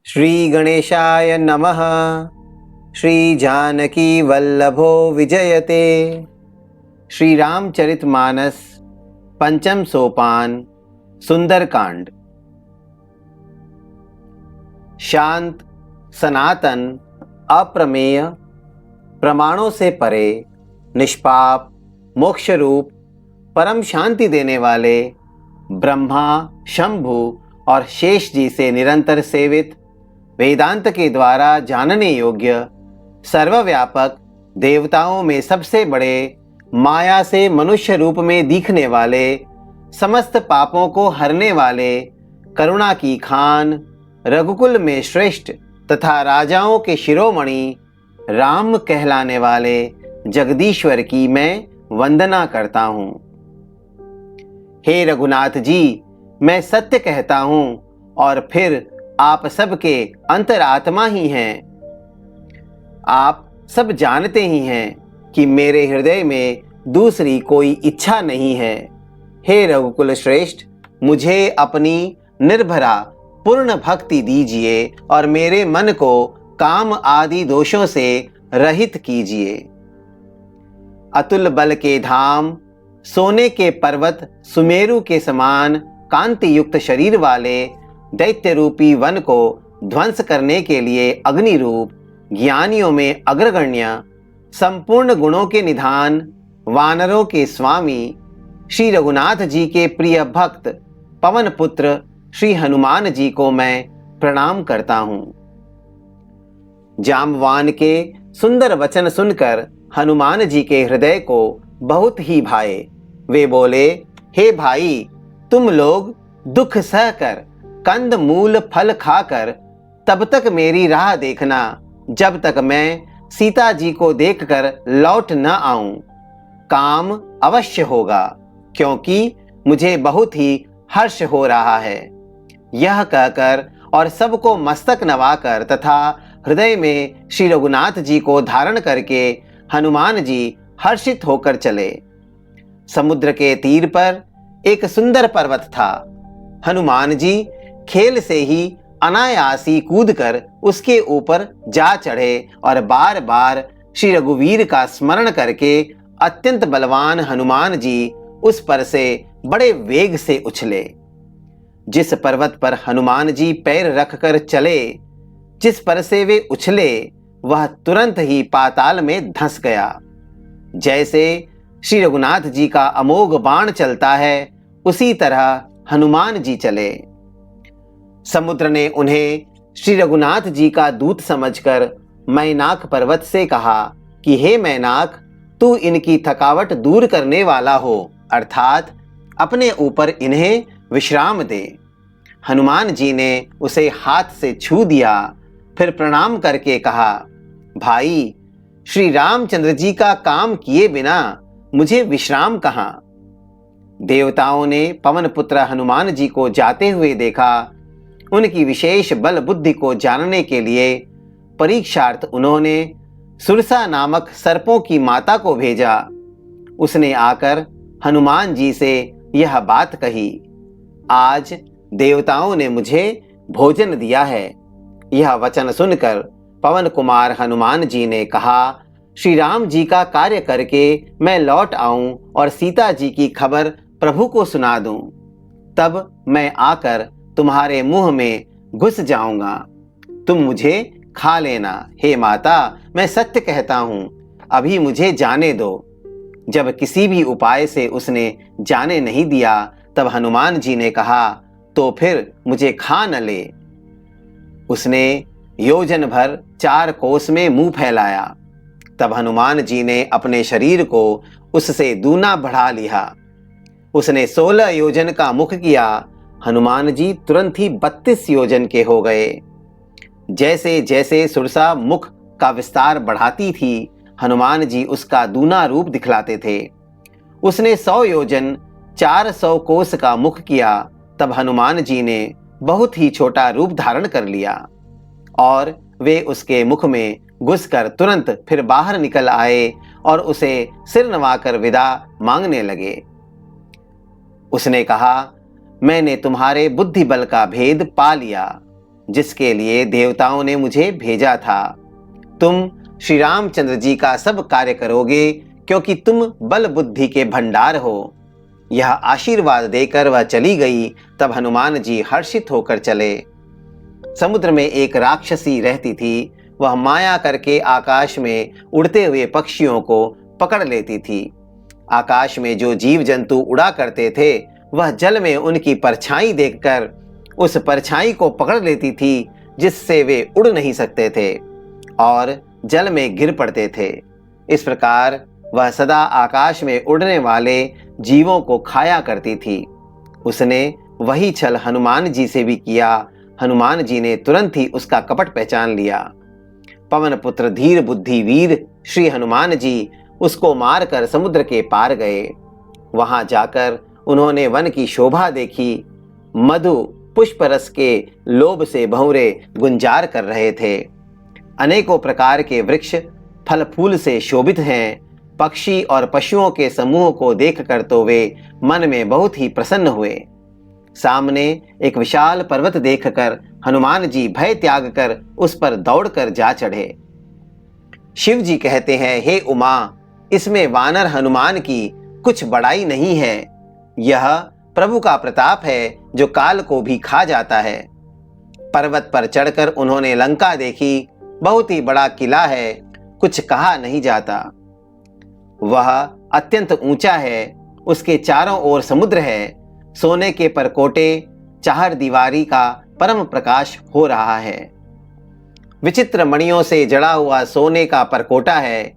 श्री गणेशाय नमः। श्री जानकी वल्लभो विजयते। श्री रामचरितमानस पंचम सोपान सुंदरकांड। शांत, सनातन, अप्रमेय, प्रमाणों से परे, निष्पाप, मोक्ष रूप, परम शांति देने वाले ब्रह्मा, शंभु और शेष जी से निरंतर सेवित, वेदांत के द्वारा जानने योग्य, सर्वव्यापक, देवताओं में सबसे बड़े, माया से मनुष्य रूप में दिखने वाले, समस्त पापों को हरने वाले, करुणा की खान, रघुकुल में श्रेष्ठ तथा राजाओं के शिरोमणि, राम कहलाने वाले जगदीश्वर की मैं वंदना करता हूँ। हे रघुनाथ जी, मैं सत्य कहता हूँ और फिर आप सबके अंतरात्मा ही हैं। आप सब जानते ही हैं कि मेरे हृदय में दूसरी कोई इच्छा नहीं है। हे रघुकुल श्रेष्ठ, मुझे अपनी निर्भरा पूर्ण भक्ति दीजिए और मेरे मन को काम आदि दोषों से रहित कीजिए। अतुल बल के धाम, सोने के पर्वत सुमेरु के समान कांति युक्त शरीर वाले दैत्य रूपी वन को ध्वंस करने के लिए अग्नि रूप, ज्ञानियों में अग्रगण्य, संपूर्ण गुणों के निधान, वानरों के स्वामी, श्री रघुनाथ जी के प्रिय भक्त पवन पुत्र श्री हनुमान जी को मैं प्रणाम करता हूँ। जाम्बवान के सुंदर वचन सुनकर हनुमान जी के हृदय को बहुत ही भाए। वे बोले, हे भाई, तुम लोग दुख सहकर, कंद मूल फल खाकर तब तक मेरी राह देखना जब तक मैं सीता जी को देखकर लौट न आऊं। काम अवश्य होगा, क्योंकि मुझे बहुत ही हर्ष हो रहा है। यह कहकर और सबको मस्तक नवाकर तथा हृदय में श्री रघुनाथ जी को धारण करके हनुमान जी हर्षित होकर चले। समुद्र के तीर पर एक सुंदर पर्वत था। हनुमान जी खेल से ही अनायासी कूदकर उसके ऊपर जा चढ़े और बार बार श्री रघुवीर का स्मरण करके अत्यंत बलवान हनुमान जी उस पर से बड़े वेग से उछले। जिस पर्वत पर हनुमान जी पैर रखकर चले, जिस पर से वे उछले, वह तुरंत ही पाताल में धंस गया। जैसे श्री रघुनाथ जी का अमोघ बाण चलता है, उसी तरह हनुमान जी चले। समुद्र ने उन्हें श्री रघुनाथ जी का दूत समझकर मैनाक पर्वत से कहा कि हे मैनाक, तू इनकी थकावट दूर करने वाला हो, अर्थात अपने ऊपर इन्हें विश्राम दे। हनुमान जी ने उसे हाथ से छू दिया, फिर प्रणाम करके कहा, भाई, श्री रामचंद्र जी का काम किए बिना मुझे विश्राम कहाँ। देवताओं ने पवन पुत्र हनुमान जी को जाते हुए देखा। उनकी विशेष बल बुद्धि को जानने के लिए परीक्षार्थ उन्होंने सुरसा नामक सर्पों की माता को भेजा। उसने आकर हनुमान जी से यह बात कही, आज देवताओं ने मुझे भोजन दिया है। यह वचन सुनकर पवन कुमार हनुमान जी ने कहा, श्री राम जी का कार्य करके मैं लौट आऊं और सीता जी की खबर प्रभु को सुना दूं, तब मैं आकर तुम्हारे मुंह में घुस जाऊंगा। तुम मुझे खा लेना। हे माता, मैं सत्य कहता हूं, अभी मुझे जाने दो। जब किसी भी उपाय से उसने जाने नहीं दिया, तब हनुमान जी ने कहा, तो फिर मुझे खा न ले। उसने योजन भर 4 कोस में मुंह फैलाया। तब हनुमान जी ने अपने शरीर को उससे दूना बढ़ा लिया। उसने 16 योजन का मुख किया। हनुमान जी तुरंत ही 32 योजन के हो गए। जैसे जैसे सुरसा मुख का विस्तार बढ़ाती थी, हनुमान जी उसका दूना रूप दिखलाते थे। उसने 100 योजन 400 कोस का मुख किया। तब हनुमान जी ने बहुत ही छोटा रूप धारण कर लिया और वे उसके मुख में घुसकर तुरंत फिर बाहर निकल आए और उसे सिर नवाकर विदा मांगने लगे। उसने कहा, मैंने तुम्हारे बुद्धि बल का भेद पा लिया। जिसके लिए देवताओं ने मुझे भेजा था। तुम श्री रामचंद्र जी का सब कार्य करोगे, क्योंकि तुम बल बुद्धि के भंडार हो। यह आशीर्वाद देकर वह चली गई। तब हनुमान जी हर्षित होकर चले। समुद्र में एक राक्षसी रहती थी। वह माया करके आकाश में उड़ते हुए पक्षियों को पकड़ लेती थी। आकाश में जो जीव जंतु उड़ा करते थे, वह जल में उनकी परछाई देखकर उस परछाई को पकड़ लेती थी, जिससे वे उड़ नहीं सकते थे और जल में गिर पड़ते थे। इस प्रकार वह सदा आकाश में उड़ने वाले जीवों को खाया करती थी। उसने वही छल हनुमान जी से भी किया। हनुमान जी ने तुरंत ही उसका कपट पहचान लिया। पवन पुत्र धीर बुद्धि वीर श्री हनुमान जी उसको मारकर समुद्र के पार गए। वहां जाकर उन्होंने वन की शोभा देखी। मधु पुष्प रस के लोभ से भंवरे गुंजार कर रहे थे। अनेकों प्रकार के वृक्ष फल फूल से शोभित हैं। पक्षी और पशुओं के समूह को देखकर तो वे मन में बहुत ही प्रसन्न हुए। सामने एक विशाल पर्वत देखकर हनुमान जी भय त्याग कर उस पर दौड़कर जा चढ़े। शिव जी कहते हैं, हे उमा, इसमें वानर हनुमान की कुछ बड़ाई नहीं है। यह प्रभु का प्रताप है जो काल को भी खा जाता है। पर्वत पर चढ़कर उन्होंने लंका देखी। बहुत ही बड़ा किला है, कुछ कहा नहीं जाता। वह अत्यंत ऊंचा है। उसके चारों ओर समुद्र है। सोने के परकोटे चार दीवारी का परम प्रकाश हो रहा है। विचित्र मणियों से जड़ा हुआ सोने का परकोटा है।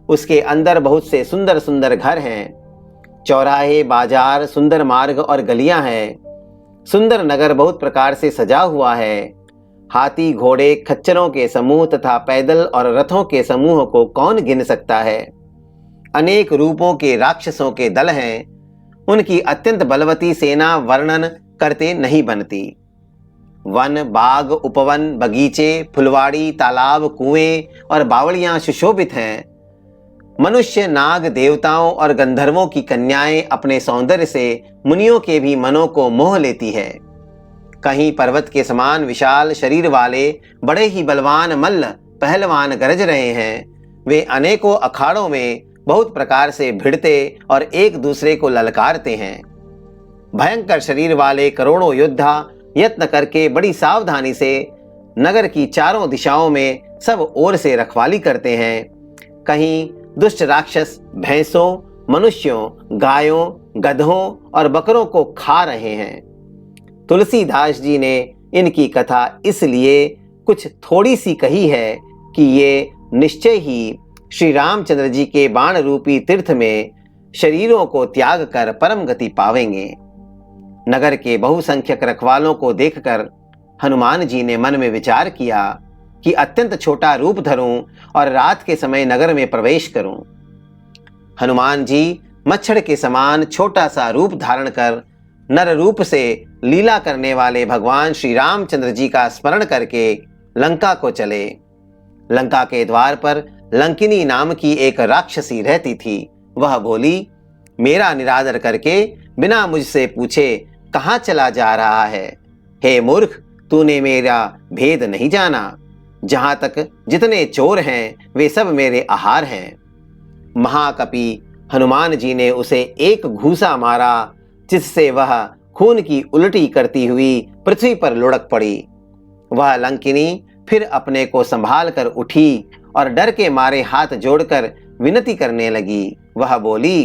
उसके अंदर बहुत से सुंदर सुंदर घर हैं। चौराहे, बाजार, सुंदर मार्ग और गलियां हैं। सुंदर नगर बहुत प्रकार से सजा हुआ है। हाथी, घोड़े, खच्चरों के समूह तथा पैदल और रथों के समूह को कौन गिन सकता है। अनेक रूपों के राक्षसों के दल हैं। उनकी अत्यंत बलवती सेना वर्णन करते नहीं बनती। वन, बाग, उपवन, बगीचे, फुलवाड़ी, तालाब, कुएं और बावड़ियां सुशोभित हैं। मनुष्य, नाग, देवताओं और गंधर्वों की कन्याएं अपने सौंदर्य से मुनियों के भी मनों को मोह लेती है। कहीं पर्वत के समान विशाल शरीर वाले बड़े ही बलवान मल्ल पहलवान गरज रहे हैं। वे अनेकों अखाड़ों में बहुत प्रकार से भिड़ते और एक दूसरे को ललकारते हैं। भयंकर शरीर वाले करोड़ों योद्धा यत्न करके बड़ी सावधानी से नगर की चारों दिशाओं में सब ओर से रखवाली करते हैं। कहीं दुष्ट राक्षस भैंसों, मनुष्यों, गायों, गधों और बकरों को खा रहे हैं। तुलसीदास जी ने इनकी कथा इसलिए कुछ थोड़ी सी कही है कि ये निश्चय ही श्री रामचंद्र जी के बाण रूपी तीर्थ में शरीरों को त्याग कर परम गति पावेंगे। नगर के बहुसंख्यक रखवालों को देखकर हनुमान जी ने मन में विचार किया कि अत्यंत छोटा रूप धरूं और रात के समय नगर में प्रवेश करूं। हनुमान जी मच्छर के समान छोटा सा रूप धारण कर नर रूप से लीला करने वाले भगवान श्री रामचंद्र जी का स्मरण करके लंका को चले। लंका के द्वार पर लंकिनी नाम की एक राक्षसी रहती थी। वह बोली, मेरा निरादर करके बिना मुझसे पूछे कहाँ चला जा रहा है। हे मूर्ख, तूने मेरा भेद नहीं जाना। जहां तक जितने चोर हैं वे सब मेरे आहार हैं। महाकपि हनुमान जी ने उसे एक घूसा मारा, जिससे वह खून की उल्टी करती हुई पृथ्वी पर लुढ़क पड़ी। वह लंकिनी फिर अपने को संभाल कर उठी और डर के मारे हाथ जोड़कर विनती करने लगी। वह बोली,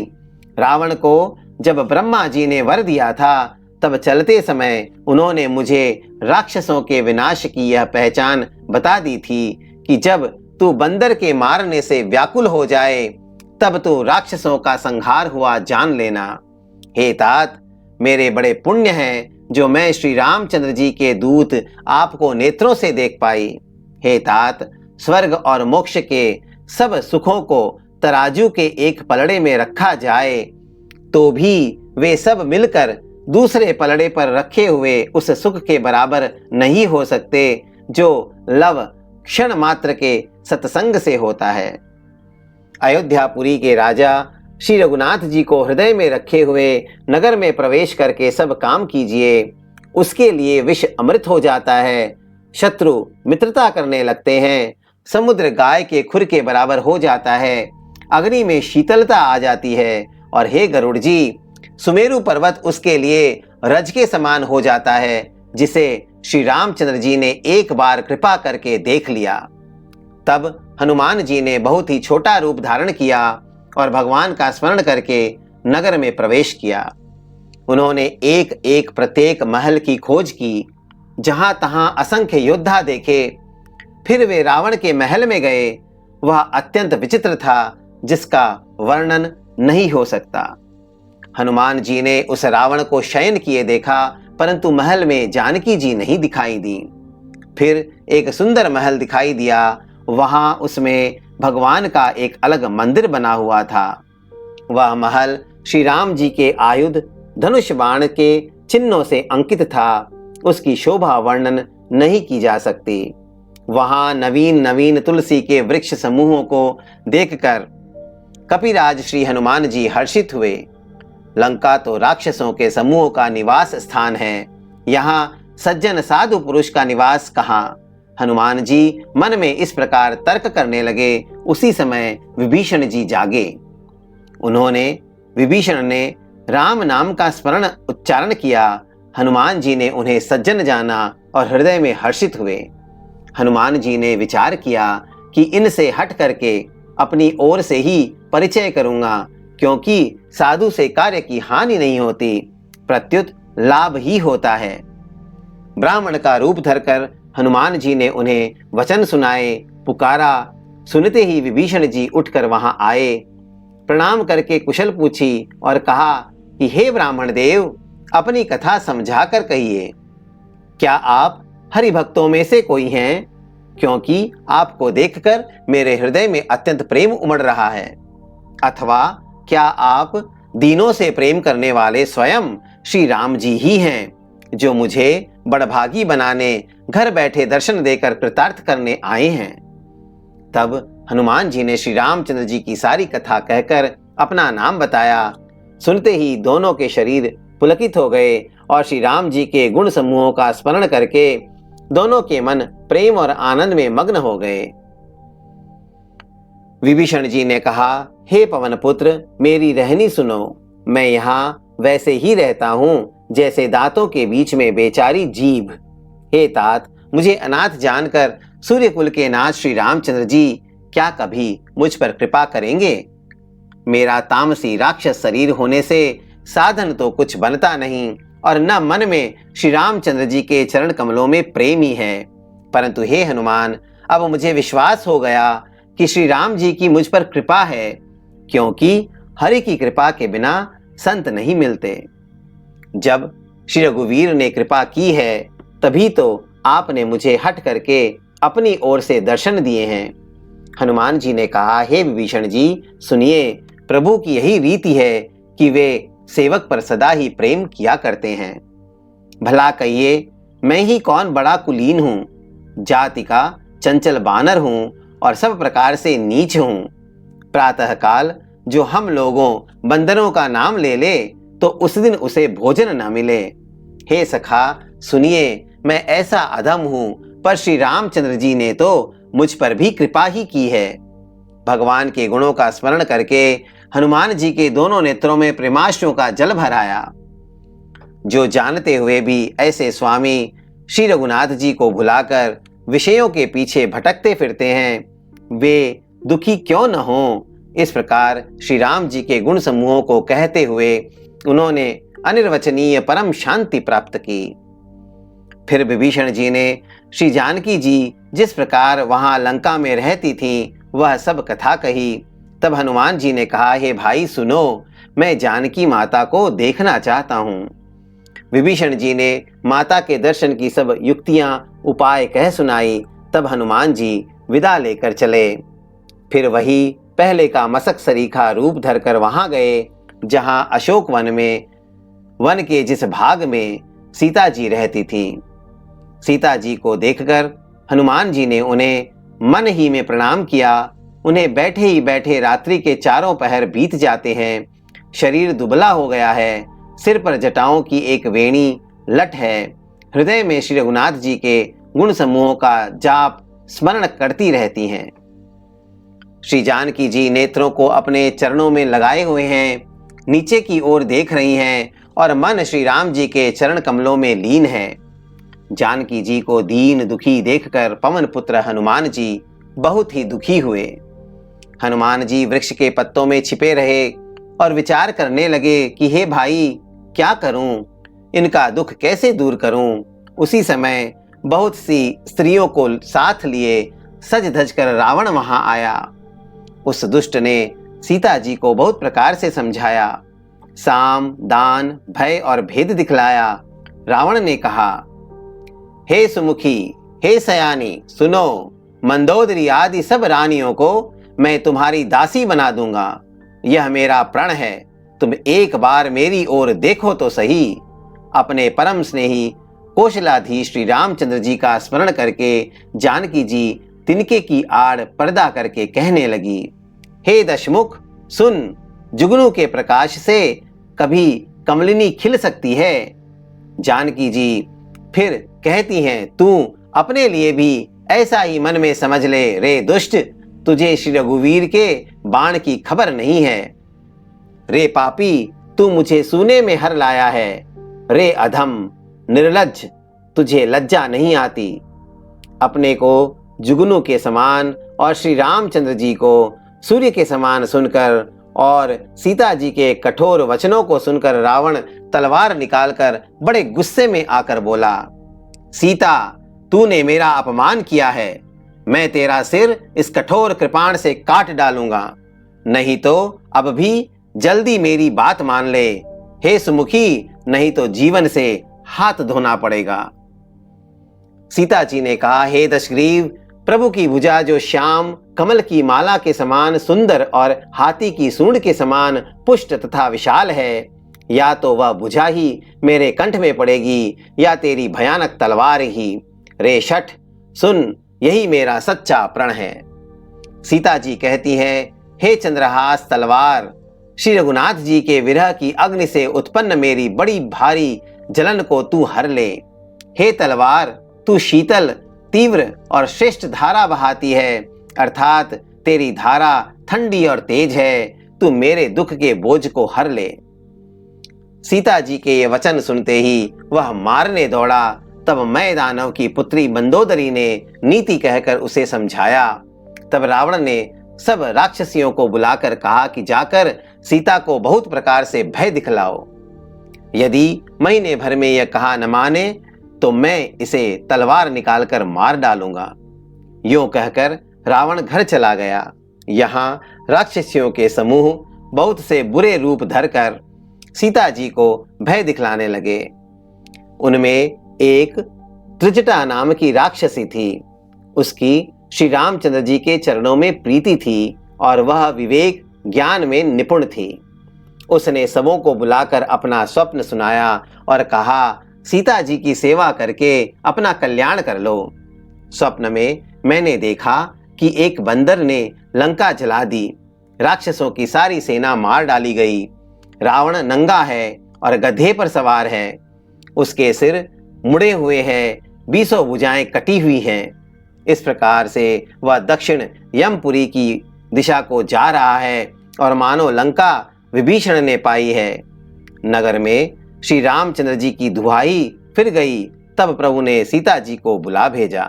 रावण को जब ब्रह्मा जी ने वर दिया था, तब चलते समय उन्होंने मुझे राक्षसों के विनाश की यह पहचान बता दी थी कि जब तू बंदर के मारने से व्याकुल हो जाए, तब तू राक्षसों का संहार हुआ जान लेना। हे तात, मेरे बड़े पुण्य हैं जो मैं श्री रामचंद्र जी के दूत आपको नेत्रों से देख पाई। हे तात, स्वर्ग और मोक्ष के सब सुखों को तराजू के एक पलड़े में रखा जाए तो भी वे सब मिलकर दूसरे पलड़े पर रखे हुए उस सुख के बराबर नहीं हो सकते जो लव क्षण मात्र के सत्संग से होता है। अयोध्यापुरी के राजा श्री रघुनाथ जी को हृदय में रखे हुए नगर में प्रवेश करके सब काम कीजिए, उसके लिए विष अमृत हो जाता है। शत्रु मित्रता करने लगते हैं, समुद्र गाय के खुर के बराबर हो जाता है, अग्नि में शीतलता आ जाती है, और हे गरुड़ जी, सुमेरु पर्वत उसके लिए रज के समान हो जाता है, जिसे श्री रामचंद्र जी ने एक बार कृपा करके देख लिया। तब हनुमान जी ने बहुत ही छोटा रूप धारण किया और भगवान का स्मरण करके नगर में प्रवेश किया। उन्होंने एक एक प्रत्येक महल की खोज की, जहां तहां असंख्य योद्धा देखे। फिर वे रावण के महल में गए। वह अत्यंत विचित्र था, जिसका वर्णन नहीं हो सकता। हनुमान जी ने उस रावण को शयन किए देखा, परंतु महल में जानकी जी नहीं दिखाई दी। फिर एक सुंदर महल दिखाई दिया। वहां उसमें भगवान का एक अलग मंदिर बना हुआ था। वह महल श्री राम जी के आयुध धनुष बाण के चिन्हों से अंकित था। उसकी शोभा वर्णन नहीं की जा सकती। वहां नवीन नवीन तुलसी के वृक्ष समूहों को देखकर कपिराज श्री हनुमान जी हर्षित हुए। लंका तो राक्षसों के समूह का निवास स्थान है, यहाँ सज्जन साधु पुरुष का निवास कहाँ? हनुमान जी मन में इस प्रकार तर्क करने लगे। उसी समय विभीषण जी जागे। उन्होंने विभीषण ने राम नाम का स्मरण उच्चारण किया। हनुमान जी ने उन्हें सज्जन जाना और हृदय में हर्षित हुए। हनुमान जी ने विचार किया कि इनसे हट करके अपनी ओर से ही परिचय करूंगा, क्योंकि साधु से कार्य की हानि नहीं होती, प्रत्युत लाभ ही होता है। ब्राह्मण का रूप धरकर हनुमान जी ने उन्हें वचन सुनाए, पुकारा। सुनते ही विभीषण जी उठकर वहां आए, प्रणाम करके कुशल पूछी और कहा कि हे ब्राह्मण देव, अपनी कथा समझा कर कहिए। क्या आप हरि भक्तों में से कोई हैं? क्योंकि आपको देखकर मेरे हृदय में अत्यंत प्रेम उमड़ रहा है। अथवा क्या आप दीनों से प्रेम करने वाले स्वयं श्री राम जी ही हैं, जो मुझे बड़भागी बनाने घर बैठे दर्शन देकर कृतार्थ करने आए हैं? तब हनुमान जी ने श्री रामचंद्र जी की सारी कथा कहकर अपना नाम बताया। सुनते ही दोनों के शरीर पुलकित हो गए और श्री राम जी के गुण समूहों का स्मरण करके दोनों के मन प्रेम और आनंद में मग्न हो गए। विभीषण जी ने कहा, हे पवन पुत्र, मेरी रहनी सुनो। मैं यहाँ वैसे ही रहता हूँ जैसे दांतों के बीच में बेचारी जीभ। हे तात, मुझे अनाथ जानकर सूर्य कुल के नाथ श्री रामचंद्र जी क्या कभी मुझ पर कृपा करेंगे? मेरा तामसी राक्षस शरीर होने से साधन तो कुछ बनता नहीं, और न मन में श्री रामचंद्र जी के चरण कमलों में प्रेम ही है। परंतु हे हनुमान, अब मुझे विश्वास हो गया कि श्री राम जी की मुझ पर कृपा है, क्योंकि हरि की कृपा के बिना संत नहीं मिलते। जब श्री रघुवीर ने कृपा की है, तभी तो आपने मुझे हट करके अपनी ओर से दर्शन दिए हैं। हनुमान जी ने कहा, हे विभीषण जी, सुनिए, प्रभु की यही रीति है कि वे सेवक पर सदा ही प्रेम किया करते हैं। भला कहिए, मैं ही कौन बड़ा कुलीन हूँ, जाति का चंचल बानर हूँ और सब प्रकार से नीच हूँ। प्रातःकाल जो हम लोगों बंदरों का नाम ले ले, तो उस दिन उसे भोजन न मिले। हे सखा, सुनिए, मैं ऐसा अधम हूँ, पर श्री रामचंद्र जी ने तो मुझ पर भी कृपा ही की है। भगवान के गुणों का स्मरण करके हनुमान जी के दोनों नेत्रों में प्रेमाश्रुओं का जल भर आया। जो जानते हुए भी ऐसे स्वामी श्री रघुनाथ जी को भुलाकर विषयों के पीछे भटकते फिरते हैं, वे दुखी क्यों न हों। इस प्रकार श्री राम जी के गुण समूहों को कहते हुए उन्होंने अनिर्वचनीय परम शांति प्राप्त की। फिर विभीषण जी ने श्री जानकी जी जिस प्रकार वहां लंका में रहती थीं, वह सब कथा कही। तब हनुमान जी ने कहा, हे भाई सुनो, मैं जानकी माता को देखना चाहता हूँ। विभीषण जी ने माता के दर्शन की सब युक्तियां उपाय कह सुनाई। तब हनुमान जी विदा लेकर चले। फिर वही पहले का मसक सरीखा रूप धरकर वहां गए, जहां अशोक वन में वन के जिस भाग में सीता जी रहती थी। सीता जी को देखकर हनुमान जी ने उन्हें मन ही में प्रणाम किया। उन्हें बैठे ही बैठे रात्रि के चारों पहर बीत जाते हैं। शरीर दुबला हो गया है, सिर पर जटाओं की एक वेणी लट है। हृदय में श्री रघुनाथ जी के गुण समूहों का जाप स्मरण करती रहती हैं। श्री जानकी जी नेत्रों को अपने चरणों में लगाए हुए हैं, नीचे की ओर देख रही हैं और मन श्री राम जी के चरण कमलों में लीन है। जानकी जी को दीन दुखी देखकर पवन पुत्र हनुमान जी बहुत ही दुखी हुए। हनुमान जी वृक्ष के पत्तों में छिपे रहे और विचार करने लगे कि हे भाई, क्या करूं, इनका दुख कैसे दूर करूं। उसी समय बहुत सी स्त्रियों को साथ लिए सज धज कर रावण वहां आया। उस दुष्ट ने सीता जी को बहुत प्रकार से समझाया, साम दान भय और भेद दिखलाया। रावण ने कहा, हे सुमुखी, हे सयानी, सुनो, मंदोदरी आदि सब रानियों को मैं तुम्हारी दासी बना दूंगा। यह मेरा प्रण है, तुम एक बार मेरी ओर देखो तो सही। अपने परम स्नेही कौशलाधीश श्री रामचंद्र जी का स्मरण करके जानकी जी तिनके की आड़ पर्दा करके कहने लगी, हे दशमुख, सुन, जुगनू के प्रकाश से कभी कमलिनी खिल सकती है। जानकी जी फिर कहती हैं, तू अपने लिए भी ऐसा ही मन में समझ ले रे दुष्ट, तुझे श्री रघुवीर के बाण की खबर नहीं है। रे पापी, तू मुझे सूने में हर लाया है। रे अधम निर्लज्ज, तुझे लज्जा नहीं आती। अपने को जुगनू के समान और श्री रामचंद्र जी को सूर्य के समान सुनकर और सीता जी के कठोर वचनों को सुनकर रावण तलवार निकालकर बड़े गुस्से में आकर बोला, सीता, तूने मेरा अपमान किया है। मैं तेरा सिर इस कठोर कृपाण से काट डालूंगा, नहीं तो अब भी जल्दी मेरी बात मान ले। हे सुमुखी, नहीं तो जीवन से हाथ धोना पड़ेगा। सीता जी ने कहा, हे दशग्रीव, प्रभु की भुजा जो श्याम कमल की माला के समान सुंदर और हाथी की सूंड के समान पुष्ट तथा विशाल है, या तो वह भुजा ही मेरे कंठ में पड़ेगी या तेरी भयानक तलवार ही। रे शठ, सुन, यही मेरा सच्चा प्रण है। सीता जी कहती हैं, हे चंद्रहास तलवार, श्री रघुनाथ जी के विरह की अग्नि से उत्पन्न मेरी बड़ी भारी जलन को तू हर ले। हे तलवार, तू शीतल, तीव्र और श्रेष्ठ धारा बहाती है, अर्थात तेरी धारा ठंडी और तेज है। तू मेरे दुख के बोझ को हर ले। सीता जी के ये वचन सुनते ही वह मारने दौड़ा। तब मैं दानव की पुत्री मंदोदरी ने नीति कहकर उसे समझाया। तब रावण ने सब राक्षसियों को बुलाकर कहा कि जाकर सीता को बहुत प्रकार से भय दिखलाओ। यदि महीने भर में यह कहा न माने तो मैं इसे तलवार निकालकर मार डालूंगा। यूं कहकर रावण घर चला गया। यहाँ राक्षसियों के समूह बहुत से बुरे रूप धरकर सीता जी को भय दिखलाने लगे। उनमें एक त्रिजटा नाम की राक्षसी थी। उसकी श्री रामचंद्र जी के चरणों में प्रीति थी और वह विवेक ज्ञान में निपुण थी। उसने सबों को बुलाकर अपना स्वप्न सुनाया और कहा, सीता जी की सेवा करके अपना कल्याण कर लो। स्वप्न में मैंने देखा कि एक बंदर ने लंका जला दी। राक्षसों की सारी सेना मार डाली गई। रावण नंगा है और गधे पर सवार है। उसके सिर मुड़े हुए हैं, 20 भुजाएं कटी हुई हैं। इस प्रकार से वह दक्षिण यमपुरी की दिशा को जा रहा है और मानो लंका विभीषण ने पाई है। नगर में श्री रामचंद्र जी की दुहाई फिर गई। तब प्रभु ने सीता जी को बुला भेजा।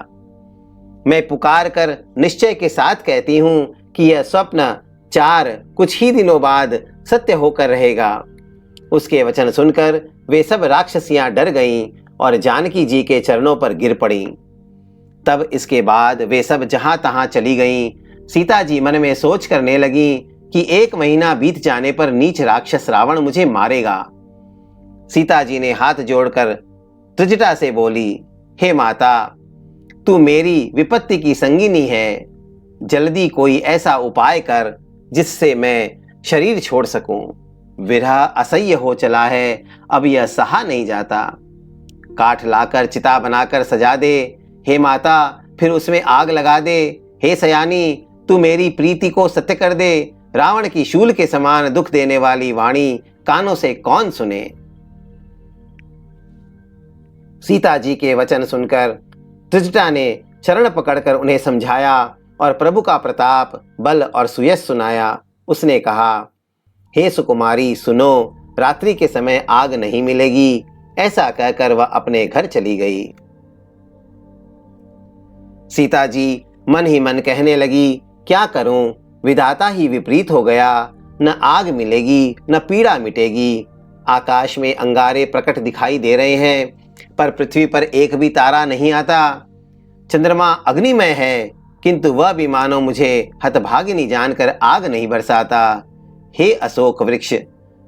मैं पुकार कर निश्चय के साथ कहती हूं कि यह स्वप्न कुछ ही दिनों बाद सत्य होकर रहेगा। उसके वचन सुनकर वे सब राक्षसियां डर गईं और जानकी जी के चरणों पर गिर पड़ीं। तब इसके बाद वे सब जहां तहां चली गईं। सीता जी मन में सोच करने लगी कि 1 महीना बीत जाने पर नीच राक्षस रावण मुझे मारेगा। सीता जी ने हाथ जोड़कर त्रिजटा से बोली, हे माता, तू मेरी विपत्ति की संगिनी है। जल्दी कोई ऐसा उपाय कर जिससे मैं शरीर छोड़ सकूं। विरह असह्य हो चला है, अब यह सहा नहीं जाता। काठ लाकर चिता बनाकर सजा दे। हे माता, फिर उसमें आग लगा दे। हे सयानी, तू मेरी प्रीति को सत्य कर दे। रावण की शूल के समान दुख देने वाली वाणी कानों से कौन सुने। सीता जी के वचन सुनकर त्रिजटा ने चरण पकड़कर उन्हें समझाया और प्रभु का प्रताप, बल और सुयश सुनाया। उसने कहा, हे सुकुमारी सुनो, रात्रि के समय आग नहीं मिलेगी। ऐसा कहकर वह अपने घर चली गई। सीता जी मन ही मन कहने लगी, क्या करूं, विधाता ही विपरीत हो गया। न आग मिलेगी न पीड़ा मिटेगी। आकाश में अंगारे प्रकट दिखाई दे रहे हैं, पर पृथ्वी पर एक भी तारा नहीं आता। चंद्रमा अग्निमय है, किंतु वह भी मानो मुझे हतभागिनी जानकर आग नहीं बरसाता। हे अशोक वृक्ष,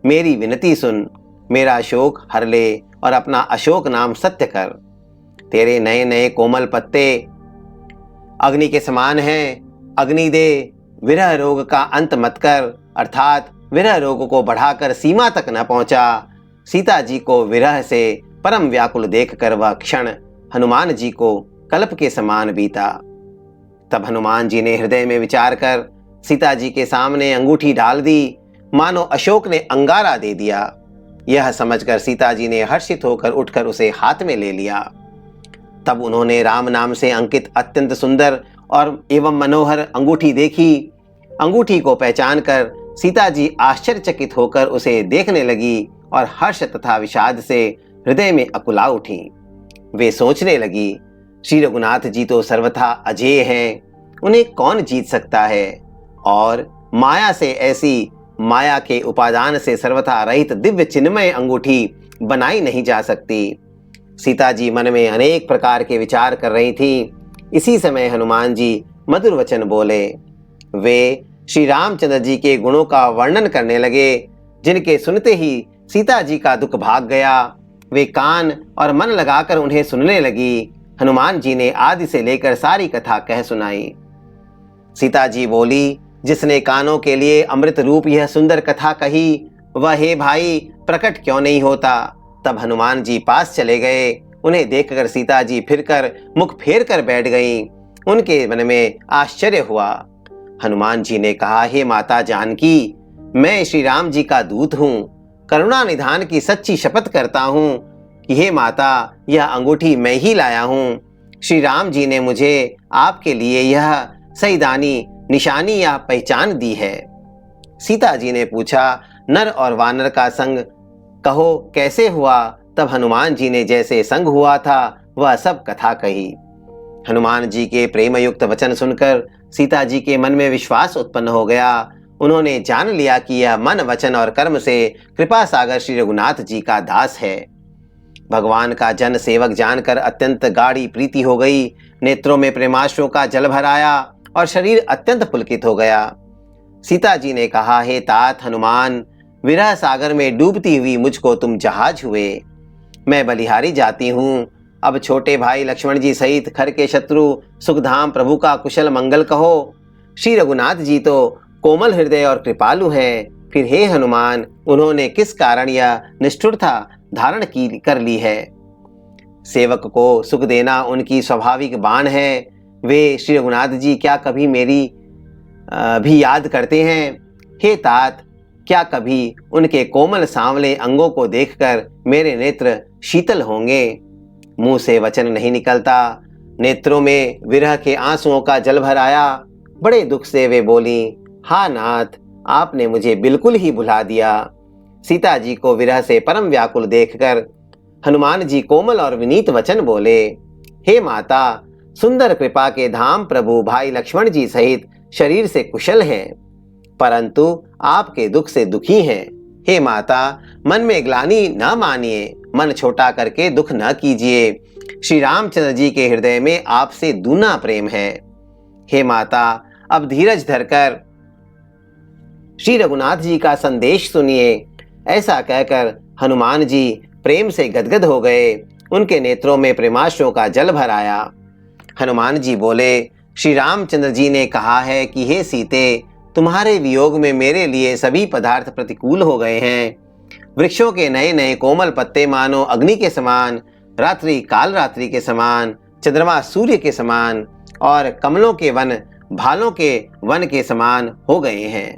मेरी विनती सुन, मेरा शोक हर ले और अपना अशोक नाम सत्य कर। तेरे नए नए कोमल पत्ते अग्नि के समान हैं। अग्नि दे, विरह रोग का अंत मत कर, अर्थात विरह रोग को बढ़ाकर सीमा तक न पहुंचा। सीता जी को विरह से परम व्याकुल देखकर वह क्षण हनुमान जी को कल्प के समान बीता। तब हनुमान जी ने हृदय में विचार कर सीता जी के सामने अंगूठी डाल दी, मानो अशोक ने अंगारा दे दिया। यह समझकर सीता जी ने हर्षित होकर उठकर उसे हाथ में ले लिया। तब उन्होंने राम नाम से अंकित अत्यंत सुंदर और एवं मनोहर अंगूठी देखी। अंगूठी को पहचान कर सीता जी आश्चर्यचकित होकर उसे देखने लगी और हर्ष तथा विषाद से हृदय में अकुला उठी। वे सोचने लगी, श्री रघुनाथ जी तो सर्वथा अजेय हैं, उन्हें कौन जीत सकता है। और माया से ऐसी माया के उपादान से सर्वथा रहित दिव्य चिन्मय अंगूठी बनाई नहीं जा सकती। सीता जी मन में अनेक प्रकार के विचार कर रही थी। इसी समय हनुमान जी मधुर वचन बोले। वे श्री रामचंद्र जी के गुणों का वर्णन करने लगे, जिनके सुनते ही सीता जी का दुख भाग गया। वे कान और मन लगाकर उन्हें सुनने लगी। हनुमान जी ने आदि से लेकर सारी कथा कह सुनाई। सीता जी बोली, जिसने कानों के लिए अमृत रूप यह सुंदर कथा कही, वह हे भाई प्रकट क्यों नहीं होता। तब हनुमान जी पास चले गए। उन्हें देखकर सीता जी फिरकर मुख फेर कर बैठ गईं। उनके मन में आश्चर्य हुआ। हनुमान जी ने कहा, हे माता जानकी, मैं श्री राम जी का दूत हूँ। करुणा निधान की सच्ची शपथ करता हूँ कि हे माता, यह अंगूठी मैं ही लाया हूँ। श्री राम जी ने मुझे आपके लिए यह सईदानी निशानी या पहचान दी है। सीता जी ने पूछा, नर और वानर का संग कहो कैसे हुआ। तब हनुमान जी ने जैसे संग हुआ था वह सब कथा कही। हनुमान जी के प्रेमयुक्त वचन सुनकर सीता जी के मन में विश्वास उत्पन्न हो गया। उन्होंने जान लिया कि यह मन वचन और कर्म से कृपा सागर श्री रघुनाथ जी का दास है। भगवान का जन सेवक जानकर अत्यंत गाढ़ी प्रीति हो गई। नेत्रों में प्रेमाश्रु का जल भर आया और शरीर अत्यंत पुलकित हो गया। सीता जी ने कहा, हे तात हनुमान, विरह सागर में डूबती हुई मुझको तुम जहाज हुए। मैं बलिहारी जाती हूँ। अब छोटे भाई लक्ष्मण जी सहित खर के शत्रु सुखधाम प्रभु का कुशल मंगल कहो। श्री रघुनाथ जी तो कोमल हृदय और कृपालु हैं। फिर हे हनुमान, उन्होंने किस कारण यह निष्ठुरता धारण कर ली है। सेवक को सुख देना उनकी स्वाभाविक बाण है। वे श्री रघुनाथ जी क्या कभी मेरी भी याद करते हैं। हे तात, क्या कभी उनके कोमल सांवले अंगों को देखकर मेरे नेत्र शीतल होंगे। मुंह से वचन नहीं निकलता। नेत्रों में विरह के आंसुओं का जल भर आया। बड़े दुख से वे बोली, हा नाथ, आपने मुझे बिल्कुल ही भुला दिया। सीता जी को विरह से परम व्याकुल देखकर हनुमान जी कोमल और विनीत वचन बोले, हे माता, सुंदर कृपा के धाम प्रभु भाई लक्ष्मण जी सहित शरीर से कुशल हैं, परंतु आपके दुख से दुखी हैं। हे माता, मन में ग्लानि न मानिए, मन छोटा करके दुख न कीजिए। श्री रामचंद्र जी के हृदय में आपसे दूना प्रेम है। हे माता, अब धीरज धरकर श्री रघुनाथ जी का संदेश सुनिए। ऐसा कहकर हनुमान जी प्रेम से गदगद हो गए। उनके नेत्रों में प्रेमाश्रुओं का जल भर आया। हनुमान जी बोले, श्री रामचंद्र जी ने कहा है कि हे सीते, तुम्हारे वियोग में मेरे लिए सभी पदार्थ प्रतिकूल हो गए हैं। वृक्षों के नए नए कोमल पत्ते मानो अग्नि के समान, रात्रि काल रात्रि के समान, चंद्रमा सूर्य के समान और कमलों के वन भालों के वन के समान हो गए हैं।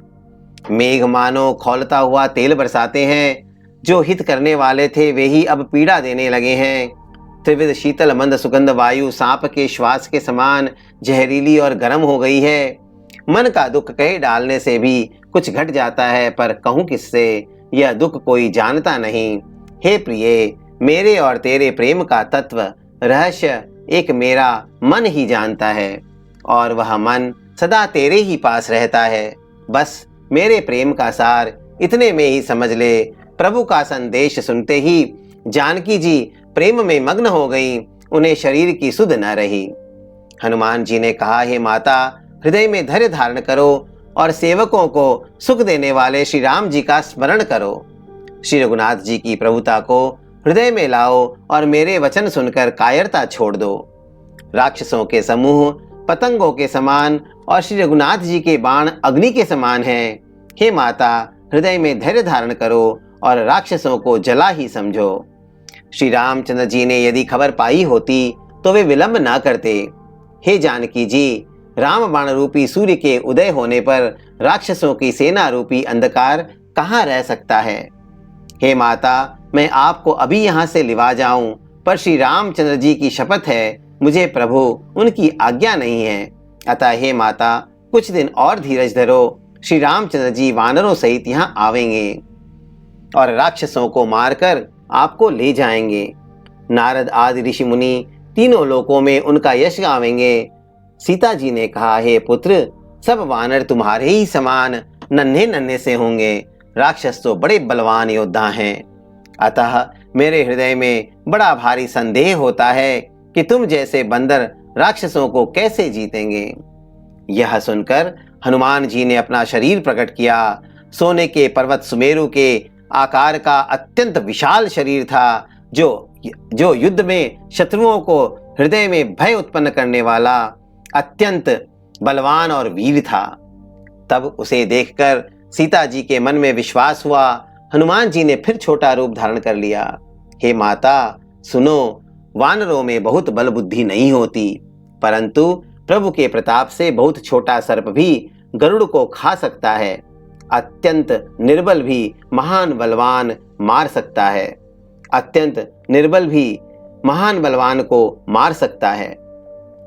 मेघ मानो खौलता हुआ तेल बरसाते हैं। जो हित करने वाले थे वे ही अब पीड़ा देने लगे हैं। त्रिविध शीतल मंद सुगंध वायु सांप के श्वास के समान जहरीली और गर्म हो गई है। मन का दुख कहे डालने से भी कुछ घट जाता है, पर कहूँ किससे, यह दुख कोई जानता नहीं। हे प्रिय, मेरे और तेरे प्रेम का तत्व रहस्य एक मेरा मन ही जानता है, और वह मन सदा तेरे ही पास रहता है। बस मेरे प्रेम का सार इतने में ही समझ ले। प्रभु का संदेश सुनते ही जानकी जी प्रेम में मग्न हो गई, उन्हें शरीर की सुध न रही। हनुमान जी ने कहा, हे माता, हृदय में धैर्य धारण करो और सेवकों को सुख देने वाले श्री राम जी का स्मरण करो। श्री रघुनाथ जी की प्रभुता को हृदय में लाओ और मेरे वचन सुनकर कायरता छोड़ दो। राक्षसों के समूह पतंगों के समान और श्री रघुनाथ जी के बाण अग्नि के समान हैं। हे माता, हृदय में धैर्य धारण करो और राक्षसों को जला ही समझो। श्री रामचंद्र जी ने यदि खबर पाई होती तो वे विलंब ना करते। हे जानकी जी, राम बाण रूपी सूर्य के उदय होने पर राक्षसों की सेना रूपी अंधकार कहाँ रह सकता है। हे माता, मैं आपको अभी यहाँ से लिवा जाऊं, पर श्री रामचंद्र जी की शपथ है, मुझे प्रभु उनकी आज्ञा नहीं है। अतः हे माता, कुछ दिन और धीरज धरो। श्री रामचंद्र जी वानरों सहित यहाँ आवेंगे और राक्षसों को मारकर आपको ले जाएंगे। नारद आदि ऋषि मुनि तीनों लोकों में उनका यश गावेंगे। सीता जी ने कहा, हे पुत्र, सब वानर तुम्हारे ही समान नन्हे नन्हे से होंगे। राक्षस तो बड़े बलवान योद्धा हैं। अतः मेरे हृदय में बड़ा भारी संदेह होता है कि तुम जैसे बंदर राक्षसों को कैसे जीतेंगे। यह सुनकर हनुमान जी ने अपना शरीर प्रकट किया। सोने के पर्वत सुमेरु के आकार का अत्यंत विशाल शरीर था, जो युद्ध में शत्रुओं को हृदय में भय उत्पन्न करने वाला अत्यंत बलवान और वीर था। तब उसे देखकर सीता जी के मन में विश्वास हुआ। हनुमान जी ने फिर छोटा रूप धारण कर लिया। हे माता, सुनो, वानरों में बहुत बल बुद्धि नहीं होती, परंतु प्रभु के प्रताप से बहुत छोटा सर्प भी गरुड़ को खा सकता है। अत्यंत निर्बल भी महान बलवान मार सकता है। अत्यंत निर्बल भी महान बलवान को मार सकता है।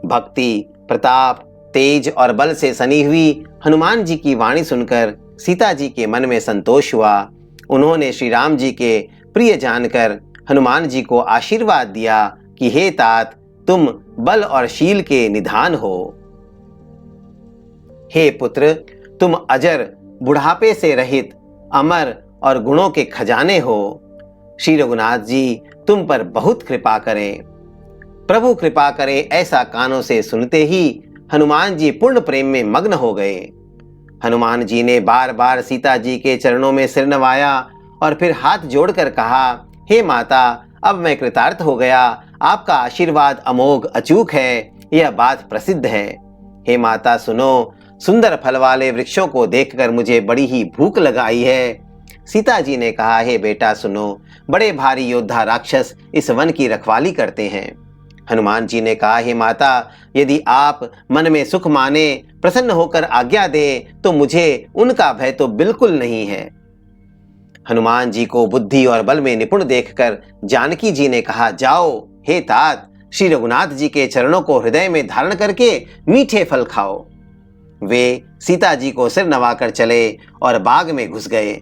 भक्ति, प्रताप, तेज और बल से सनी हुई हनुमान जी की वाणी सुनकर सीता जी के मन में संतोष हुआ। उन्होंने श्री राम जी के प्रिय जानकर हनुमान जी को आशीर्वाद दिया कि हे तात, तुम बल और शील के निधान हो। हे पुत्र, तुम अजर, बुढ़ापे से रहित, अमर और गुणों के खजाने हो। श्री रघुनाथ जी तुम पर बहुत कृपा करें। प्रभु कृपा करे, ऐसा कानों से सुनते ही हनुमान जी पूर्ण प्रेम में मग्न हो गए। हनुमान जी ने बार बार सीता जी के चरणों में सिर नवाया और फिर हाथ जोड़कर कहा, हे माता, अब मैं कृतार्थ हो गया। आपका आशीर्वाद अमोघ अचूक है, यह बात प्रसिद्ध है। हे माता, सुनो, सुंदर फल वाले वृक्षों को देखकर मुझे बड़ी ही भूख लगाई है। सीता जी ने कहा, हे बेटा सुनो, बड़े भारी योद्धा राक्षस इस वन की रखवाली करते हैं। हनुमान जी ने कहा, हे माता, यदि आप मन में सुख माने, प्रसन्न होकर आज्ञा दें, तो मुझे उनका भय तो बिल्कुल नहीं है। हनुमान जी को बुद्धि और बल में निपुण देखकर जानकी जी ने कहा, जाओ हे तात, श्री रघुनाथ जी के चरणों को हृदय में धारण करके मीठे फल खाओ। वे सीता जी को सिर नवाकर चले और बाग में घुस गए।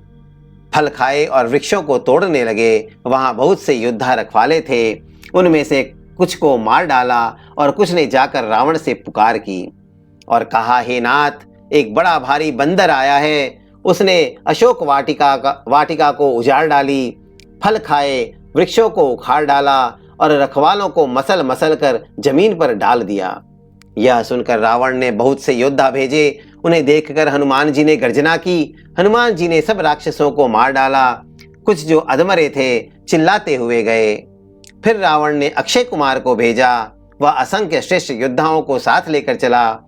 फल खाए और वृक्षों को तोड़ने लगे। वहां बहुत से योद्धा रखवाले थे। उनमें से कुछ को मार डाला और कुछ ने जाकर रावण से पुकार की और कहा, हे नाथ, एक बड़ा भारी बंदर आया है। उसने अशोक वाटिका को उजाड़ डाली, फल खाए, वृक्षों को उखाड़ डाला और रखवालों को मसल मसल कर जमीन पर डाल दिया। यह सुनकर रावण ने बहुत से योद्धा भेजे। उन्हें देखकर हनुमान जी ने गर्जना की। हनुमान जी ने सब राक्षसों को मार डाला। कुछ जो अधमरे थे चिल्लाते हुए गए। फिर रावण ने अक्षय कुमार को भेजा। वह असंख्य श्रेष्ठ योद्धाओं को साथ लेकर चला।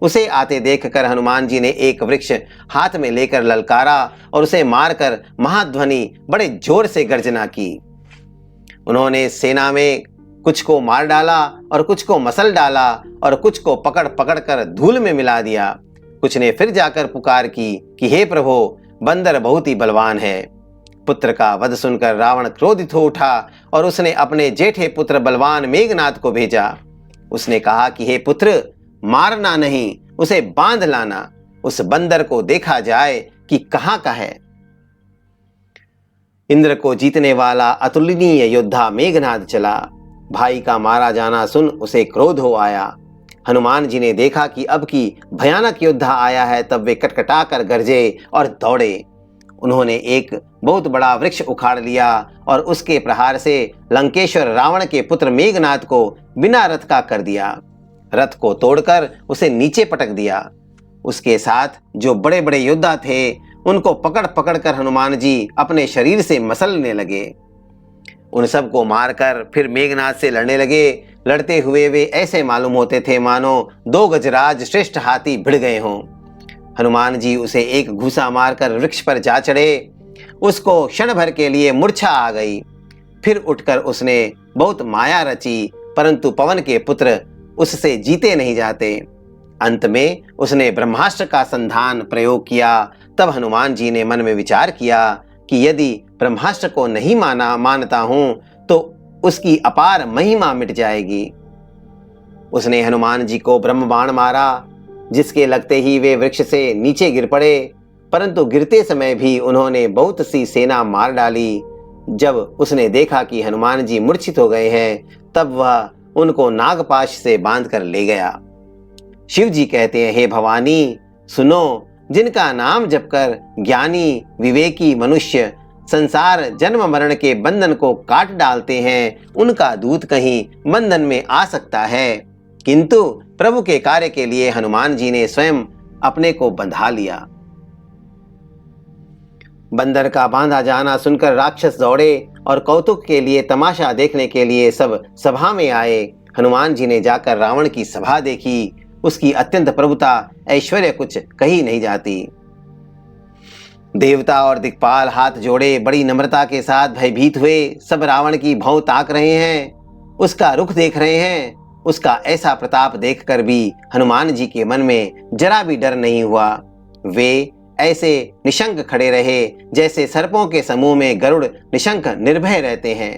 उसे आते देखकर हनुमान जी ने एक वृक्ष हाथ में लेकर ललकारा और उसे मारकर महाध्वनि बड़े जोर से गर्जना की। उन्होंने सेना में कुछ को मार डाला और कुछ को मसल डाला और कुछ को पकड़ पकड़ कर धूल में मिला दिया। कुछ ने फिर जाकर पुकार की कि हे प्रभु, बंदर बहुत ही बलवान है। पुत्र का वध सुनकर रावण क्रोधित हो उठा और उसने अपने जेठे पुत्र बलवान मेघनाद को भेजा। उसने कहा कि हे पुत्र, मारना नहीं, उसे बांध लाना। उस बंदर को देखा जाए कि कहां का है। इंद्र को जीतने वाला अतुलनीय योद्धा मेघनाद चला। भाई का मारा जाना सुन उसे क्रोध हो आया। हनुमान जी ने देखा कि अब की भयानक योद्धा आया है, तब वे कटकटा कर गरजे और दौड़े। उन्होंने एक बहुत बड़ा वृक्ष उखाड़ लिया और उसके प्रहार से लंकेश्वर रावण के पुत्र मेघनाद को बिना रथ का कर दिया। रथ को तोड़कर उसे नीचे पटक दिया। उसके साथ जो बड़े बड़े योद्धा थे उनको पकड़ पकड़ कर हनुमान जी अपने शरीर से मसलने लगे। उन सब को मारकर फिर मेघनाद से लड़ने लगे। लड़ते हुए वे ऐसे मालूम होते थे मानो 2 गजराज श्रेष्ठ हाथी भिड़ गए हों। हनुमान जी उसे एक घूसा मारकर वृक्ष पर जा चढ़े। उसको क्षण भर के लिए मूर्छा आ गई। फिर उठकर उसने बहुत माया रची, परंतु पवन के पुत्र उससे जीते नहीं जाते। अंत में उसने ब्रह्मास्त्र का संधान प्रयोग किया। तब हनुमान जी ने मन में विचार किया कि यदि ब्रह्मास्त्र को नहीं मानता हूं तो उसकी अपार महिमा मिट जाएगी। उसने हनुमान जी को ब्रह्म बाण मारा, जिसके लगते ही वे वृक्ष से नीचे गिर पड़े, परंतु गिरते समय भी उन्होंने बहुत सी सेना मार डाली। जब उसने देखा कि हनुमान जी मूर्छित हो गए हैं, तब वह उनको नागपाश से बांधकर ले गया। शिव जी कहते हैं, हे भवानी सुनो, जिनका नाम जपकर ज्ञानी विवेकी मनुष्य संसार जन्म मरण के बंधन को काट डालते हैं, उनका दूत कहीं बंधन में आ सकता है। किंतु प्रभु के कार्य के लिए हनुमान जी ने स्वयं अपने को बंधा लिया। बंदर का बांधा जाना सुनकर राक्षस दौड़े और कौतुक के लिए तमाशा देखने के लिए सब सभा में आए। हनुमान जी ने जाकर रावण की सभा देखी। उसकी अत्यंत प्रभुता ऐश्वर्य कुछ कही नहीं जाती। देवता और दिक्पाल हाथ जोड़े बड़ी नम्रता के साथ भयभीत हुए। सब रावण की भौं ताक रहे हैं, उसका रुख देख रहे हैं। उसका ऐसा प्रताप देखकर भी हनुमान जी के मन में जरा भी डर नहीं हुआ। वे ऐसे निशंक खड़े रहे जैसे सर्पों के समूह में गरुड़ निशंक निर्भय रहते हैं।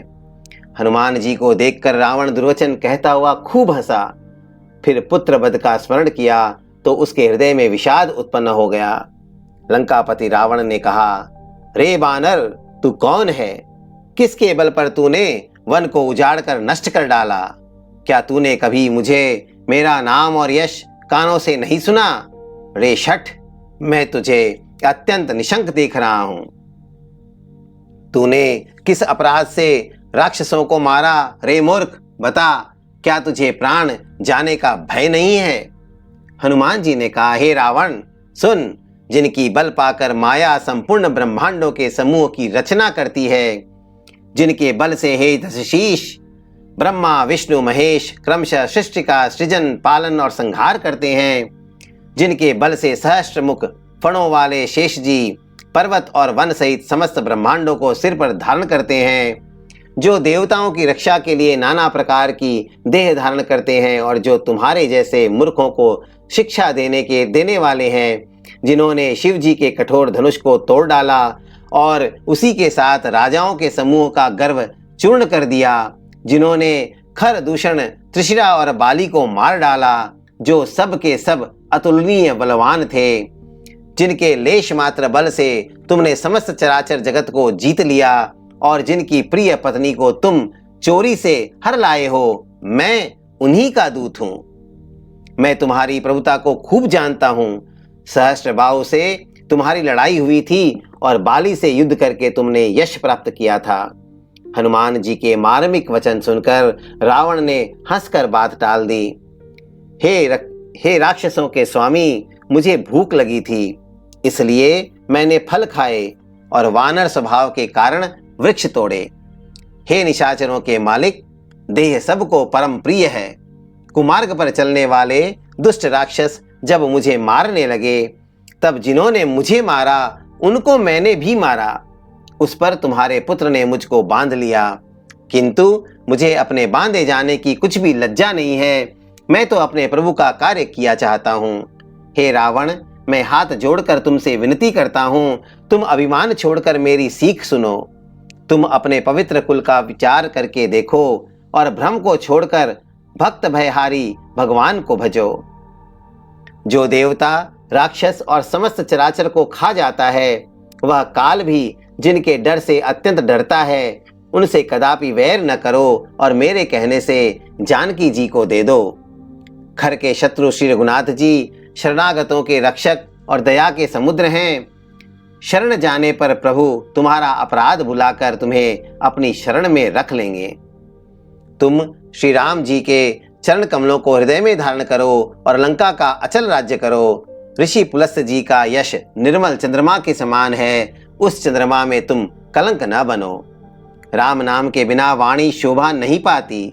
हनुमान जी को देखकर रावण दुर्वचन कहता हुआ खूब हंसा। फिर पुत्र वध का स्मरण किया तो उसके हृदय में विषाद उत्पन्न हो गया। लंकापति रावण ने कहा, रे बानर, तू कौन है? किसके बल पर तूने वन को उजाड़ कर नष्ट कर डाला? क्या तूने कभी मुझे मेरा नाम और यश कानों से नहीं सुना? रे शठ, मैं तुझे अत्यंत निशंक देख रहा हूं। तूने किस अपराध से राक्षसों को मारा? रे मूर्ख, बता, क्या तुझे प्राण जाने का भय नहीं है? हनुमान जी ने कहा, हे रावण सुन, जिनकी बल पाकर माया संपूर्ण ब्रह्मांडों के समूह की रचना करती है, जिनके बल से हे दशशीष ब्रह्मा विष्णु महेश क्रमशः सृष्टि का सृजन पालन और संहार करते हैं, जिनके बल से सहस्त्र मुख फणों वाले शेष जी पर्वत और वन सहित समस्त ब्रह्मांडों को सिर पर धारण करते हैं, जो देवताओं की रक्षा के लिए नाना प्रकार की देह धारण करते हैं और जो तुम्हारे जैसे मूर्खों को शिक्षा देने वाले हैं, जिन्होंने शिव जी के कठोर धनुष को तोड़ डाला और उसी के साथ राजाओं के समूह का गर्व चूर्ण कर दिया, जिन्होंने खर दूषण त्रिशिरा और बाली को मार डाला, जो सब के सब अतुलनीय बलवान थे, जिनके लेश मात्र बल से तुमने समस्त चराचर जगत को जीत लिया और जिनकी प्रिय पत्नी को तुम चोरी से हर लाए हो, मैं उन्हीं का दूत हूं। मैं तुम्हारी प्रभुता को खूब जानता हूं। सहस्त्रबाहु से तुम्हारी लड़ाई हुई थी और बाली से युद्ध करके तुमने यश प्राप्त किया था। हनुमान जी के मार्मिक वचन सुनकर रावण ने हंसकर बात टाल दी। हे राक्षसों के स्वामी, मुझे भूख लगी थी, इसलिए मैंने फल खाए और वानर स्वभाव के कारण वृक्ष तोड़े। हे निशाचरों के मालिक, देह सबको परम प्रिय है। कुमार्ग पर चलने वाले दुष्ट राक्षस जब मुझे मारने लगे, तब जिन्होंने मुझे मारा उनको मैंने भी मारा। उस पर तुम्हारे पुत्र ने मुझको बांध लिया, किंतु मुझे अपने बांधे जाने की कुछ भी लज्जा नहीं है। मैं तो अपने प्रभु का कार्य किया चाहता हूँ। हे रावण, मैं हाथ जोड़कर तुमसे विनती करता हूं, तुम अभिमान छोड़कर मेरी सीख सुनो। तुम अपने पवित्र कुल का विचार करके देखो और भ्रम को छोड़कर भक्त भयहारी भगवान को भजो। जो देवता, राक्षस और समस्त चराचर को खा जाता है, वह काल भी जिनके डर से अत्यंत डरता है, उनसे कदापि वैर न करो और मेरे कहने से जानकी जी को दे दो। खर के शत्रु श्री रघुनाथ जी शरणागतों के रक्षक और दया के समुद्र हैं। शरण जाने पर प्रभु तुम्हारा अपराध बुलाकर तुम्हें अपनी शरण में रख लेंगे। तुम श्री राम जी के चरण कमलों को हृदय में धारण करो और लंका का अचल राज्य करो। ऋषि पुलस्त्य जी का यश निर्मल चंद्रमा के समान है, उस चंद्रमा में तुम कलंक न बनो। राम नाम के बिना वाणी शोभा नहीं पाती।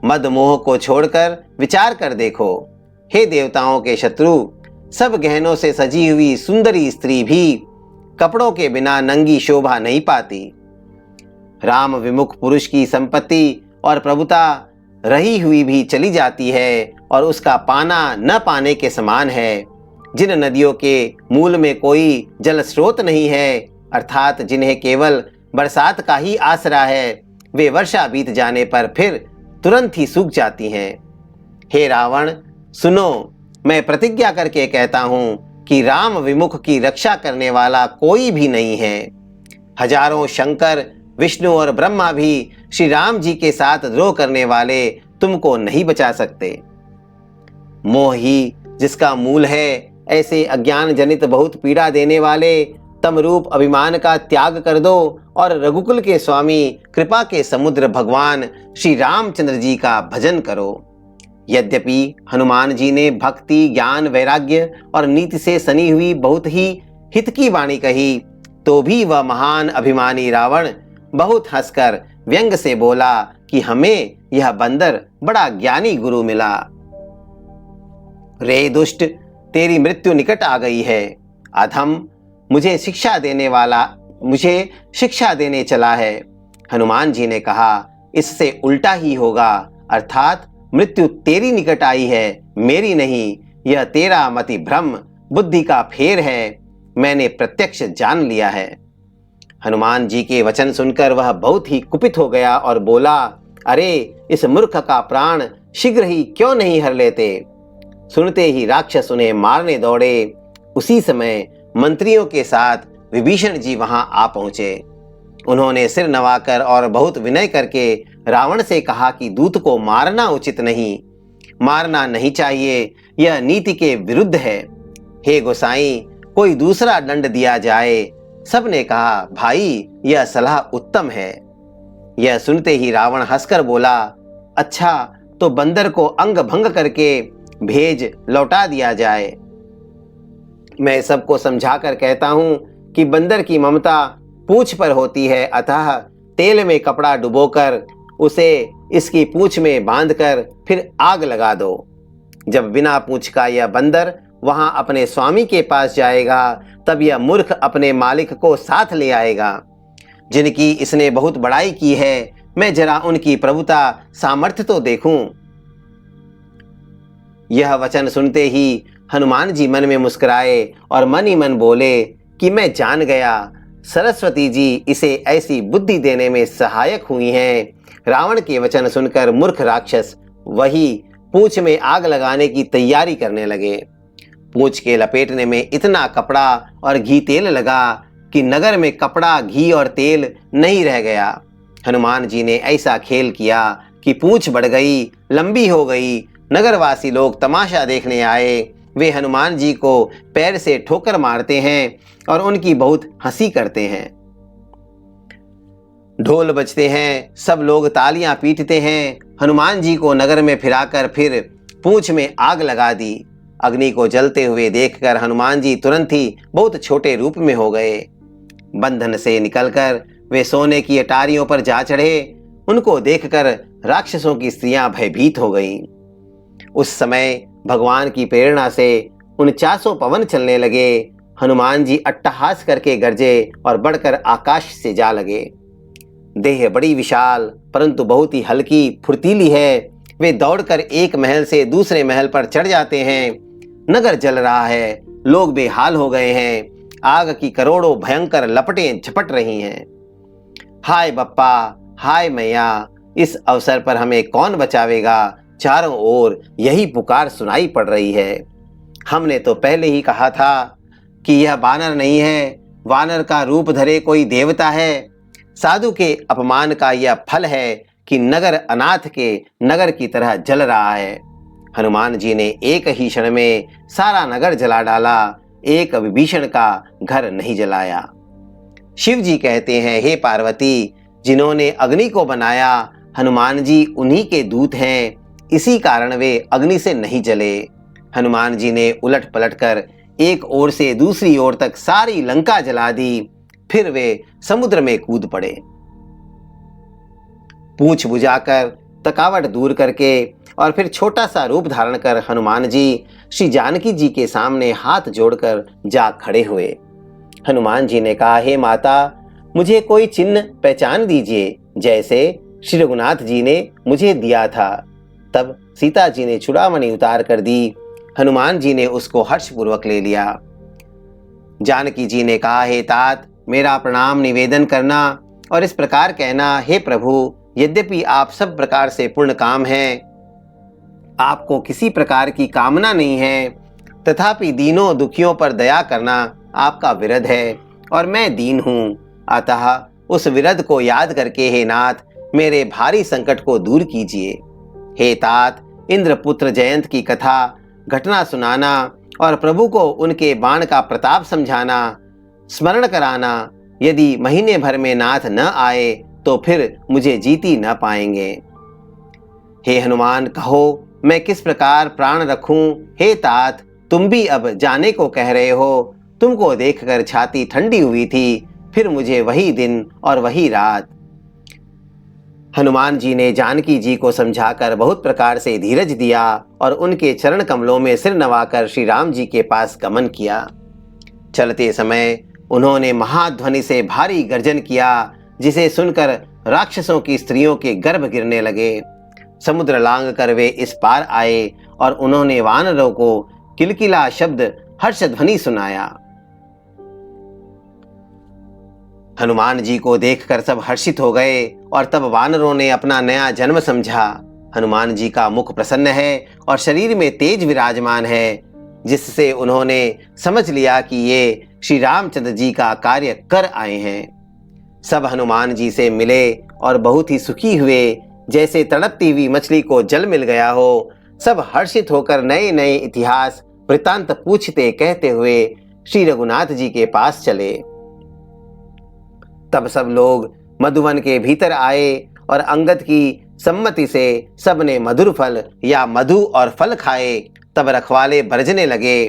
मद मोह को छोड़कर विचार कर देखो। हे देवताओं के शत्रु, सब गहनों से सजी हुई सुंदरी स्त्री भी कपड़ों के बिना नंगी शोभा नहीं पाती। राम विमुख पुरुष की संपत्ति और प्रभुता रही हुई भी चली जाती है और उसका पाना न पाने के समान है। जिन नदियों के मूल में कोई जल स्रोत नहीं है, अर्थात जिन्हें केवल बरसात का ही आसरा है, वे वर्षा बीत जाने पर फिर तुरंत ही सूख जाती हैं। हे रावण, सुनो, मैं प्रतिज्ञा करके कहता हूं कि राम विमुख की रक्षा करने वाला कोई भी नहीं है। हजारों शंकर, विष्णु और ब्रह्मा भी श्री राम जी के साथ द्रोह करने वाले तुमको नहीं बचा सकते। मोह ही जिसका मूल है, ऐसे अज्ञान जनित बहुत पीड़ा देने वाले तमरूप अभिमान का त्याग कर दो और रघुकुल के स्वामी, कृपा के समुद्र भगवान श्री रामचंद्र जी का भजन करो। यद्यपि हनुमान जी ने भक्ति, ज्ञान, वैराग्य और नीति से सनी हुई बहुत ही हित की वाणी कही, तो भी वह महान अभिमानी रावण बहुत हंसकर व्यंग से बोला कि हमें यह बंदर बड़ा ज्ञानी गुरु मिला। रे दुष्ट, तेरी मृत्यु निकट आ गई है। अधम, मुझे शिक्षा देने चला है। हनुमान जी ने कहा, इससे उल्टा ही होगा, अर्थात मृत्यु तेरी निकट आई है, मेरी नहीं। यह तेरा मति भ्रम, बुद्धि का फेर है, मैंने प्रत्यक्ष जान लिया है। हनुमान जी के वचन सुनकर वह बहुत ही कुपित हो गया और बोला, अरे इस मूर्ख का प्राण शीघ्र ही क्यों नहीं हर लेते। सुनते ही राक्षस उन्हें मारने दौड़े। उसी समय मंत्रियों के साथ विभीषण जी वहां आ पहुंचे। उन्होंने सिर नवाकर और बहुत विनय करके रावण से कहा कि दूत को मारना उचित नहीं, मारना नहीं चाहिए, यह नीति के विरुद्ध है। हे गोसाई, कोई दूसरा दंड दिया जाए। सबने कहा, भाई यह सलाह उत्तम है। यह सुनते ही रावण हंसकर बोला, अच्छा तो बंदर को अंग भंग करके भेज लौटा दिया जाए। मैं सबको समझाकर कहता हूं कि बंदर की ममता पूंछ पर होती है, अतः तेल में कपड़ा डुबोकर उसे इसकी पूंछ में बांधकर फिर आग लगा दो। जब बिना पूंछ का यह बंदर वहां अपने स्वामी के पास जाएगा, तब यह मूर्ख अपने मालिक को साथ ले आएगा। जिनकी इसने बहुत बड़ाई की है, मैं जरा उनकी प्रभुता सामर्थ्य तो देखूं। यह वचन सुनते ही हनुमान जी मन में मुस्कुराए और मन ही मन बोले कि मैं जान गया, सरस्वती जी इसे ऐसी बुद्धि देने में सहायक हुई हैं। रावण के वचन सुनकर मूर्ख राक्षस वही पूंछ में आग लगाने की तैयारी करने लगे। पूंछ के लपेटने में इतना कपड़ा और घी तेल लगा कि नगर में कपड़ा, घी और तेल नहीं रह गया। हनुमान जी ने ऐसा खेल किया कि पूंछ बढ़ गई, लंबी हो गई। नगरवासी लोग तमाशा देखने आए। वे हनुमान जी को पैर से ठोकर मारते हैं और उनकी बहुत हंसी करते हैं। ढोल बजते हैं, सब लोग तालियां पीटते हैं। हनुमान जी को नगर में फिराकर फिर पूंछ में आग लगा दी। अग्नि को जलते हुए देखकर हनुमान जी तुरंत ही बहुत छोटे रूप में हो गए। बंधन से निकलकर वे सोने की अटारियों पर जा चढ़े। उनको देखकर राक्षसों की स्त्रियां भयभीत हो गईं। उस समय भगवान की प्रेरणा से 49 पवन चलने लगे। हनुमान जी अट्टहास करके गरजे और बढ़कर आकाश से जा लगे। देह बड़ी विशाल परंतु बहुत ही हल्की फुर्तीली है। वे दौड़कर एक महल से दूसरे महल पर चढ़ जाते हैं। नगर जल रहा है, लोग बेहाल हो गए हैं। आग की करोड़ों भयंकर लपटें झपट रही हैं। हाय बप्पा, हाय मैया, इस अवसर पर हमें कौन बचावेगा? चारों ओर यही पुकार सुनाई पड़ रही है। हमने तो पहले ही कहा था कि यह वानर नहीं है, वानर का रूप धरे कोई देवता है। साधु के अपमान का यह फल है कि नगर अनाथ के नगर की तरह जल रहा है। हनुमान जी ने एक ही क्षण में सारा नगर जला डाला, एक विभीषण का घर नहीं जलाया। शिव जी कहते हैं, हे पार्वती, जिन्होंने अग्नि को बनाया, हनुमान जी उन्हीं के दूत हैं, इसी कारण वे अग्नि से नहीं जले। हनुमान जी ने उलट पलट कर एक ओर से दूसरी ओर तक सारी लंका जला दी। फिर वे समुद्र में कूद पड़े। पूंछ बुझाकर, थकावट दूर करके और फिर छोटा सा रूप धारण कर हनुमान जी श्री जानकी जी के सामने हाथ जोड़कर जा खड़े हुए। हनुमान जी ने कहा, हे माता, मुझे कोई चिन्ह पहचान दीजिए, जैसे श्री रघुनाथ जी ने मुझे दिया था। तब सीता जी ने चूड़ामणि उतार कर दी। हनुमान जी ने उसको हर्षपूर्वक ले लिया। जानकी जी ने कहा, हे तात, मेरा प्रणाम निवेदन करना और इस प्रकार कहना, हे प्रभु, यद्यपि आप सब प्रकार से पूर्ण काम हैं, आपको किसी प्रकार की कामना नहीं है, तथापि दीनों दुखियों पर दया करना आपका विरध है और मैं दीन हूँ। अतः उस विरध को याद करके हे नाथ, मेरे भारी संकट को दूर कीजिए। हे तात, इंद्रपुत्र जयंत की कथा घटना सुनाना और प्रभु को उनके बाण का प्रताप समझाना, स्मरण कराना। यदि महीने भर में नाथ न आए तो फिर मुझे जीती न पाएंगे। हे हनुमान, कहो मैं किस प्रकार प्राण रखूं? हे तात, तुम भी अब जाने को कह रहे हो। तुमको देखकर छाती ठंडी हुई थी, फिर मुझे वही दिन और वही रात। हनुमान जी ने जानकी जी को समझाकर बहुत प्रकार से धीरज दिया और उनके चरण कमलों में सिर नवाकर श्री राम जी के पास गमन किया। चलते समय उन्होंने महाध्वनि से भारी गर्जन किया, जिसे सुनकर राक्षसों की स्त्रियों के गर्भ गिरने लगे। समुद्र लांग कर वे इस पार आए और उन्होंने वानरों को किलकिला शब्द हर्षध्वनि सुनाया। हनुमान जी को देखकर सब हर्षित हो गए और तब वानरों ने अपना नया जन्म समझा। हनुमान जी का मुख प्रसन्न है और शरीर में तेज विराजमान है, जिससे उन्होंने समझ लिया कि ये श्री रामचंद्र जी का कार्य कर आए हैं। सब हनुमान जी से मिले और बहुत ही सुखी हुए, जैसे तड़पती हुई मछली को जल मिल गया हो। सब हर्षित होकर नए नए इतिहास वृत्तांत पूछते कहते हुए श्री रघुनाथ जी के पास चले। तब सब लोग मधुवन के भीतर आए और अंगद की सम्मति से सबने मधुर फल या मधु और फल खाए। तब रखवाले बरजने लगे।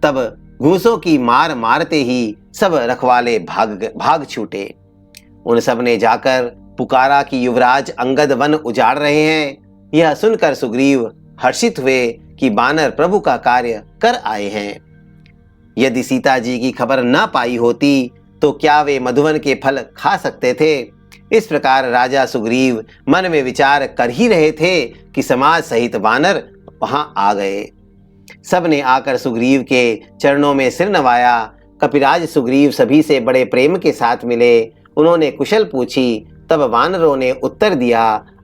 तब घूसों की मार मारते ही सब रखवाले भाग छूटे। उन सब ने जाकर पुकारा कि युवराज अंगद वन उजाड़ रहे हैं। यह सुनकर सुग्रीव हर्षित हुए कि बानर प्रभु का कार्य कर आए हैं। यदि सीता जी की खबर न पाई होती तो क्या वे मधुवन के फल खा सकते थे? इस प्रकार राजा सुग्रीव मन में विचार कर ही रहे थे कि समाज सहित वानर वहां आ गए। सब ने आकर सुग्रीव के चरणों में सिर नवाया। कपिराज सुग्रीव सभी से बड़े प्रेम के साथ मिले। उन्होंने कुशल पूछी। तब वानरों ने उत्तर दिया,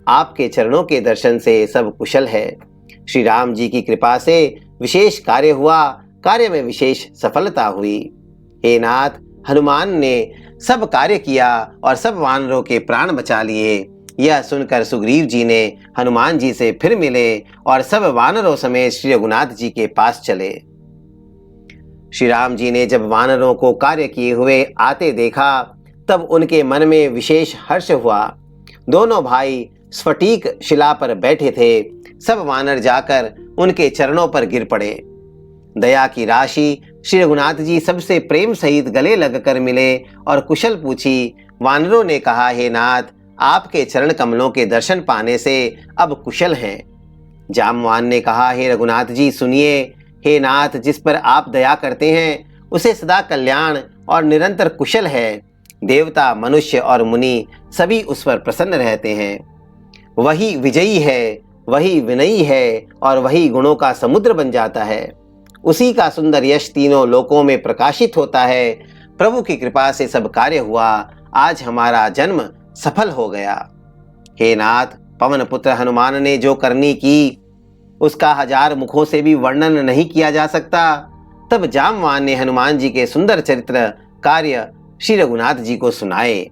आपके चरणों के दर्शन से सब कुशल है। श्री राम जी की कृपा से विशेष कार्य हुआ, कार्य में विशेष सफलता हुई। हे नाथ, हनुमान ने सब कार्य किया और सब वानरों के प्राण बचा लिए। यह सुनकर सुग्रीव जी ने हनुमान जी से फिर मिले और सब वानरों समेत श्री रघुनाथ जी के पास चले। श्री राम जी ने जब वानरों को कार्य किए हुए आते देखा, तब उनके मन में विशेष हर्ष हुआ। दोनों भाई स्फटिक शिला पर बैठे थे। सब वानर जाकर उनके चरणों पर गिर पड़े। दया की राशि श्री रघुनाथ जी सबसे प्रेम सहित गले लगकर मिले और कुशल पूछी। वानरों ने कहा, हे नाथ, आपके चरण कमलों के दर्शन पाने से अब कुशल हैं। जामवान ने कहा, हे रघुनाथ जी सुनिए। हे नाथ, जिस पर आप दया करते हैं उसे सदा कल्याण और निरंतर कुशल है। देवता, मनुष्य और मुनि सभी उस पर प्रसन्न रहते हैं। वही विजयी है, वही विनयी है और वही गुणों का समुद्र बन जाता है। उसी का सुंदर यश तीनों लोकों में प्रकाशित होता है। प्रभु की कृपा से सब कार्य हुआ, आज हमारा जन्म सफल हो गया। हे नाथ, पवन पुत्र हनुमान ने जो करनी की उसका 1000 मुखों से भी वर्णन नहीं किया जा सकता। तब जामवान ने हनुमान जी के सुंदर चरित्र कार्य श्री रघुनाथ जी को सुनाए।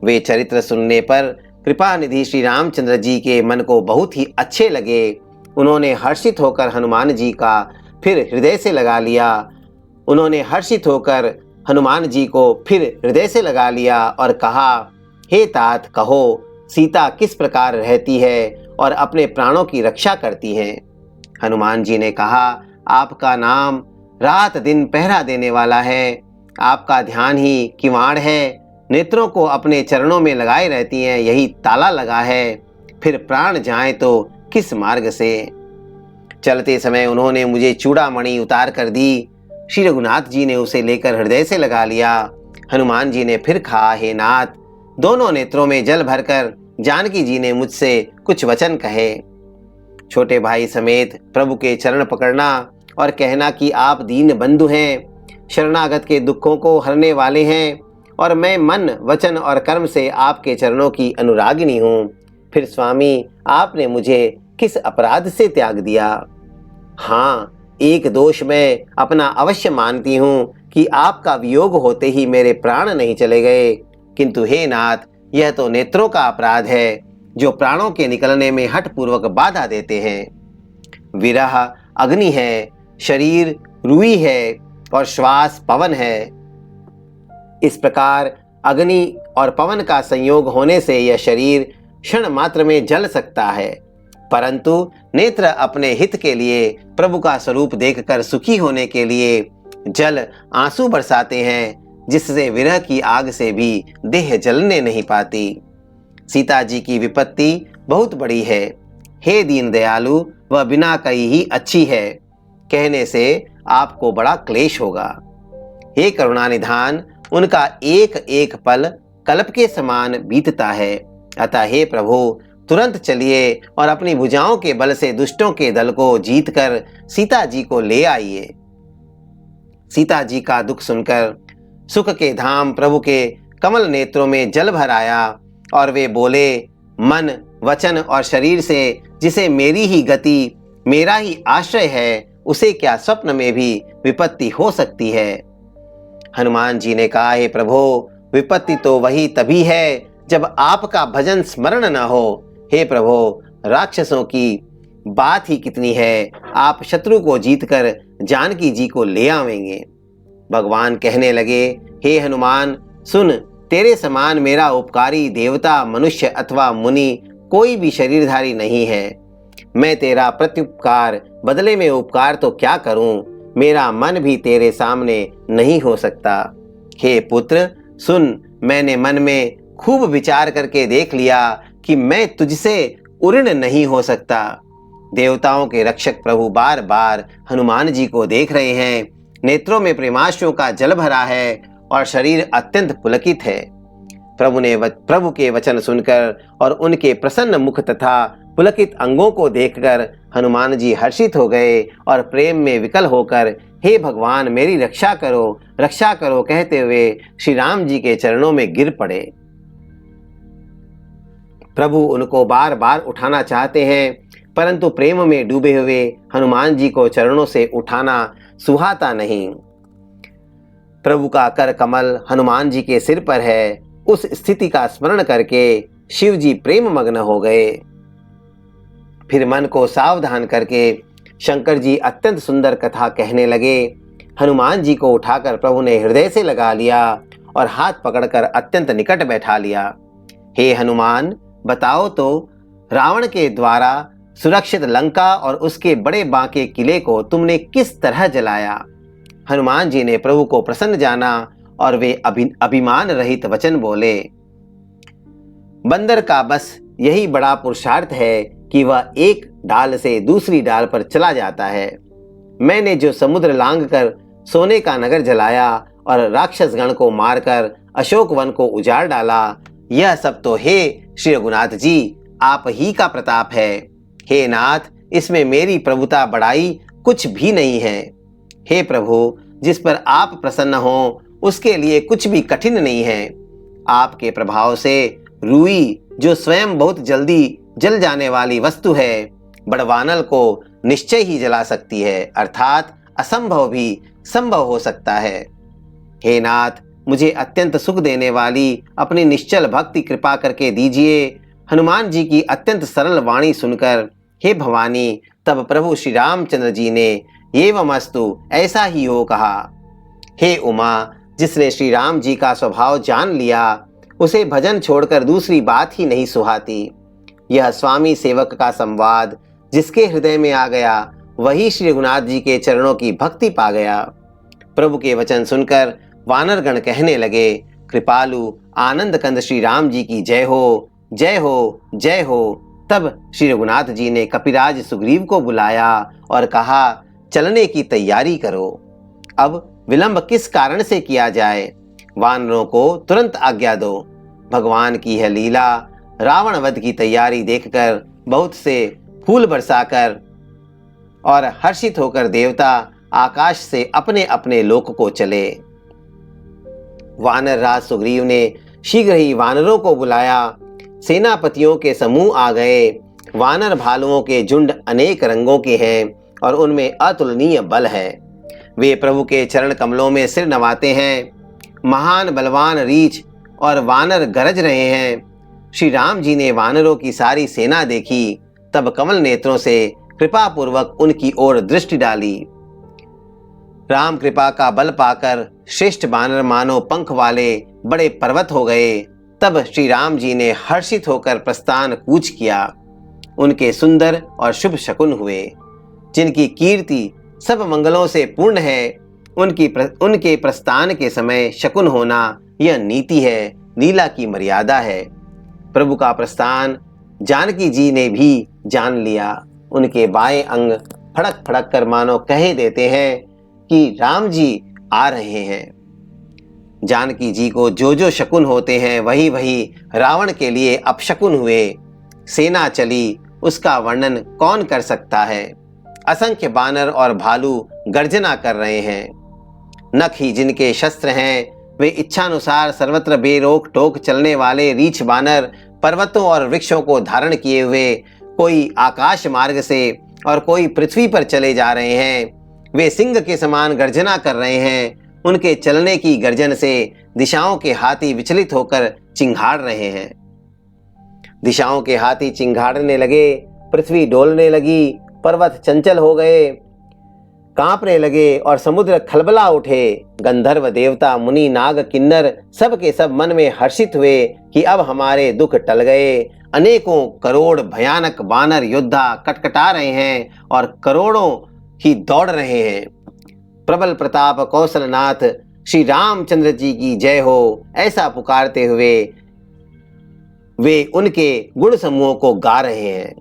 वे चरित्र सुनने पर कृपा निधि श्री रामचंद्र जी के मन को बहुत ही अच्छे लगे। उन्होंने हर्षित होकर हनुमान जी का फिर हृदय से लगा लिया और कहा, हे तात, कहो सीता किस प्रकार रहती है और अपने प्राणों की रक्षा करती है। हनुमान जी ने कहा, आपका नाम रात दिन पहरा देने वाला है, आपका ध्यान ही किवाड़ है, नेत्रों को अपने चरणों में लगाए रहती हैं, यही ताला लगा है, फिर प्राण जाए तो किस मार्ग से। चलते समय उन्होंने मुझे चूड़ामणि उतार कर दी। श्री रघुनाथ जी ने उसे लेकर हृदय से लगा लिया। हनुमान जी ने फिर कहा, हे नाथ, दोनों नेत्रों में जल भरकर जानकी जी ने मुझसे कुछ वचन कहे। छोटे भाई समेत प्रभु के चरण पकड़ना और कहना कि आप दीन बंधु हैं, शरणागत के दुखों को हरने वाले हैं और मैं मन वचन और कर्म से आपके चरणों की अनुरागिनी हूँ। फिर स्वामी, आपने मुझे किस अपराध से त्याग दिया? हाँ, एक दोष मैं अपना अवश्य मानती हूँ कि आपका वियोग होते ही मेरे प्राण नहीं चले गए, किंतु हे नाथ, यह तो नेत्रों का अपराध है जो प्राणों के निकलने में हठपूर्वक बाधा देते हैं। विरह अग्नि है, शरीर रुई है और श्वास पवन है। इस प्रकार अग्नि और पवन का संयोग होने से यह शरीर क्षण मात्र में जल सकता है, परंतु नेत्र अपने हित के लिए प्रभु का स्वरूप देखकर सुखी होने के लिए जल आंसू बरसाते हैं, जिससे विरह की आग से भी देह जलने नहीं पाती। सीता जी की विपत्ति बहुत बड़ी है। हे दीन दयालु, वह बिना कही ही अच्छी है, कहने से आपको बड़ा क्लेश होगा। हे करुणानिधान, उनका एक एक पल कल्प के समान बीतता है। अतः हे प्रभु, तुरंत चलिए और अपनी भुजाओं के बल से दुष्टों के दल को जीतकर सीता जी को ले आइए। सीता जी का दुख सुनकर सुख के धाम प्रभु के कमल नेत्रों में जल भर आया और वे बोले, मन वचन और शरीर से जिसे मेरी ही गति मेरा ही आश्रय है, उसे क्या स्वप्न में भी विपत्ति हो सकती है। हनुमान जी ने कहा, हे प्रभु, विपत्ति तो वही तभी है जब आपका भजन स्मरण न हो। हे प्रभु, राक्षसों की बात ही कितनी है, आप शत्रु को जीतकर जानकी जी को ले आवेंगे। भगवान कहने लगे, हे हनुमान, सुन, तेरे समान मेरा उपकारी देवता, मनुष्य अथवा मुनि कोई भी शरीरधारी नहीं है। मैं तेरा प्रत्युपकार बदले में उपकार तो क्या करूं, मेरा मन भी तेरे सामने नहीं हो सकता। हे पुत्र, सुन, मैंने मन में खूब विचार करके देख लिया कि मैं तुझसे उऋण नहीं हो सकता। देवताओं के रक्षक प्रभु बार बार हनुमान जी को देख रहे हैं। नेत्रों में प्रेमाश्रुओं का जल भरा है और शरीर अत्यंत पुलकित है। प्रभु के वचन सुनकर और उनके प्रसन्न मुख तथा पुलकित अंगों को देखकर हनुमान जी हर्षित हो गए और प्रेम में विकल होकर, हे भगवान, मेरी रक्षा करो कहते हुए श्री राम जी के चरणों में गिर पड़े। प्रभु उनको बार बार उठाना चाहते हैं, परंतु प्रेम में डूबे हुए हनुमान जी को चरणों से उठाना सुहाता नहीं। प्रभु का कर कमल हनुमान जी के सिर पर है। उस स्थिति का स्मरण करके शिव जी प्रेम मग्न हो गए। फिर मन को सावधान करके शंकर जी अत्यंत सुंदर कथा कहने लगे। हनुमान जी को उठाकर प्रभु ने हृदय से लगा लिया और हाथ पकड़कर अत्यंत निकट बैठा लिया। हे हनुमान, बताओ तो, रावण के द्वारा सुरक्षित लंका और उसके बड़े बांके किले को तुमने किस तरह जलाया। हनुमान जी ने प्रभु को प्रसन्न जाना और वे अभिमान रहित वचन बोले। बंदर का बस यही बड़ा पुरुषार्थ है कि वह एक डाल से दूसरी डाल पर चला जाता है। मैंने जो समुद्र लांघ कर सोने का नगर जलाया और राक्षस गण को मारकर अशोक वन को उजाड़ डाला, यह सब तो हे श्री रघुनाथ जी आप ही का प्रताप है। हे नाथ, इसमें मेरी प्रभुता बड़ाई कुछ भी नहीं है। हे प्रभु, जिस पर आप प्रसन्न हो उसके लिए कुछ भी कठिन नहीं है। आपके प्रभाव से रुई, जो स्वयं बहुत जल्दी जल जाने वाली वस्तु है, बड़वानल को निश्चय ही जला सकती है, अर्थात असंभव भी संभव हो सकता है। हे नाथ, मुझे अत्यंत सुख देने वाली अपनी निश्चल भक्ति कृपा करके दीजिए। हनुमान जी की अत्यंत सरल वाणी सुनकर हे भवानी, तब प्रभु श्री रामचंद्र जी ने एवमस्तु, ऐसा ही हो कहा। हे उमा, जिसने श्री राम जी का स्वभाव जान लिया, उसे भजन छोड़कर दूसरी बात ही नहीं सुहाती। यह स्वामी सेवक का संवाद जिसके हृदय में आ गया, वही श्री रघुनाथ जी के चरणों की भक्ति पा गया। प्रभु के वचन सुनकर वानरगण कहने लगे, कृपालु आनंद कंद श्री राम जी की जय हो, जय हो, जय हो। तब श्री रघुनाथ जी ने कपिराज सुग्रीव को बुलाया और कहा, चलने की तैयारी करो। अब विलंब किस कारण से किया जाए? वानरों को तुरंत आज्ञा दो। भगवान की यह लीला रावण वध की तैयारी देखकर बहुत से फूल बरसाकर और हर्षित होकर देवता आकाश से अपने अपने लोक को चले। वानर राज सुग्रीव ने शीघ्र ही वानरों को बुलाया। सेनापतियों के समूह आ गए। वानर भालुओं के झुंड अनेक रंगों के हैं और उनमें अतुलनीय बल है। वे प्रभु के चरण कमलों में सिर नवाते हैं। महान बलवान रीछ और वानर गरज रहे हैं। श्री राम जी ने वानरों की सारी सेना देखी, तब कमल नेत्रों से कृपा पूर्वक उनकी ओर दृष्टि डाली। राम कृपा का बल पाकर श्रेष्ठ वानर मानो पंख वाले बड़े पर्वत हो गए। तब श्री राम जी ने हर्षित होकर प्रस्थान कूच किया। उनके सुंदर और शुभ शकुन हुए, जिनकी कीर्ति सब मंगलों से पूर्ण है। उनके प्रस्थान के समय शकुन होना यह नीति है, लीला की मर्यादा है। प्रभु का प्रस्थान जानकी जी ने भी जान लिया। उनके बाएं अंग फड़क फड़क कर मानो कह देते हैं कि राम जी आ रहे हैं। जानकी जी को जो जो शकुन होते हैं, वही वही रावण के लिए अपशकुन हुए। सेना चली, उसका वर्णन कौन कर सकता है। असंख्य बानर और भालू गर्जना कर रहे हैं। नख ही जिनके शस्त्र हैं, वे इच्छानुसार सर्वत्र बेरोक टोक चलने वाले रीछ बानर पर्वतों और वृक्षों को धारण किए हुए कोई आकाश मार्ग से और कोई पृथ्वी पर चले जा रहे हैं। वे सिंह के समान गर्जना कर रहे हैं। उनके चलने की गर्जन से दिशाओं के हाथी विचलित होकर चिंघाड़ रहे हैं। दिशाओं के हाथी चिंघाड़ने लगे, पृथ्वी डोलने लगी, पर्वत चंचल हो गए, कांपने लगे और समुद्र खलबला उठे। गंधर्व देवता मुनि नाग किन्नर सब के सब मन में हर्षित हुए कि अब हमारे दुख टल गए। अनेकों करोड़ भयानक वानर योद्धा कटकटा रहे हैं और करोड़ों ही दौड़ रहे हैं। प्रबल प्रताप कौशलनाथ श्री रामचंद्र जी की जय हो, ऐसा पुकारते हुए वे उनके गुण समूहों को गा रहे हैं।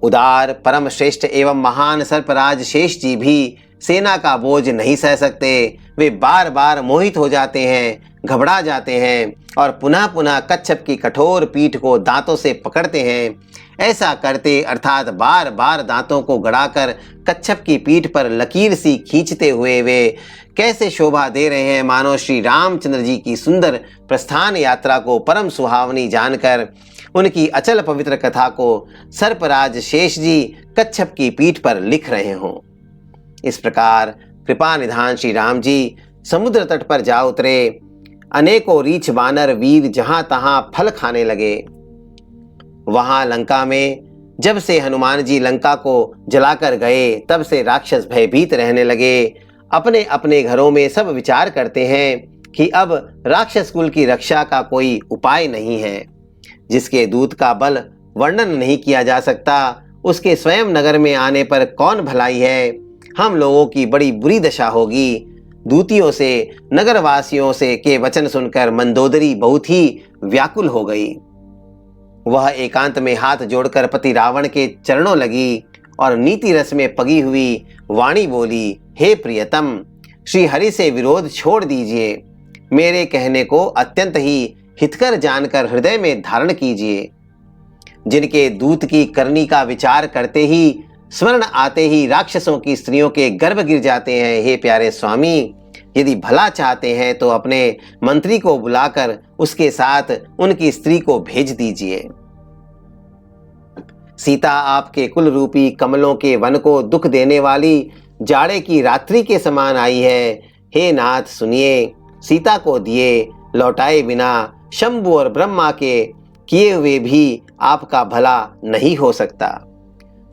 उदार परम श्रेष्ठ एवं महान सर्पराज शेष जी भी सेना का बोझ नहीं सह सकते। वे बार बार मोहित हो जाते हैं, घबरा जाते हैं और पुनः पुनः कच्छप की कठोर पीठ को दांतों से पकड़ते हैं। ऐसा करते अर्थात बार बार दांतों को गड़ाकर कच्छप की पीठ पर लकीर सी खींचते हुए वे कैसे शोभा दे रहे हैं, मानो श्री रामचंद्र जी की सुंदर प्रस्थान यात्रा को परम सुहावनी जानकर उनकी अचल पवित्र कथा को सर्पराज शेष जी कच्छप की पीठ पर लिख रहे हों। इस प्रकार कृपा निधान श्री राम जी समुद्र तट पर जा उतरे। अनेकों रीछ बानर वीर जहां तहां फल खाने लगे। वहां लंका में जब से हनुमान जी लंका को जलाकर गए, तब से राक्षस भयभीत रहने लगे। अपने अपने घरों में सब विचार करते हैं कि अब राक्षस कुल की रक्षा का कोई उपाय नहीं है। जिसके दूत का बल वर्णन नहीं किया जा सकता, उसके स्वयं नगर में आने पर कौन भलाई है। हम लोगों की बड़ी बुरी दशा होगी। दूतियों से नगरवासियों से के वचन सुनकर मंदोदरी बहुत ही व्याकुल हो गई। वह एकांत में हाथ जोड़कर पति रावण के चरणों लगी और नीति रस में पगी हुई वाणी बोली, हे प्रियतम, श्री हरि से विरोध छोड़ दीजिए। मेरे कहने को अत्यंत ही हितकर जानकर हृदय में धारण कीजिए। जिनके दूत की करनी का विचार करते ही स्मरण आते ही राक्षसों की स्त्रियों के गर्भ गिर जाते हैं। हे प्यारे स्वामी, यदि भला चाहते हैं तो अपने मंत्री को बुलाकर उसके साथ उनकी स्त्री को भेज दीजिए। सीता आपके कुल रूपी कमलों के वन को दुख देने वाली जाड़े की रात्रि के समान आई है। हे नाथ सुनिए, सीता को दिए लौटाए बिना शंभु और ब्रह्मा के किए हुए भी आपका भला नहीं हो सकता।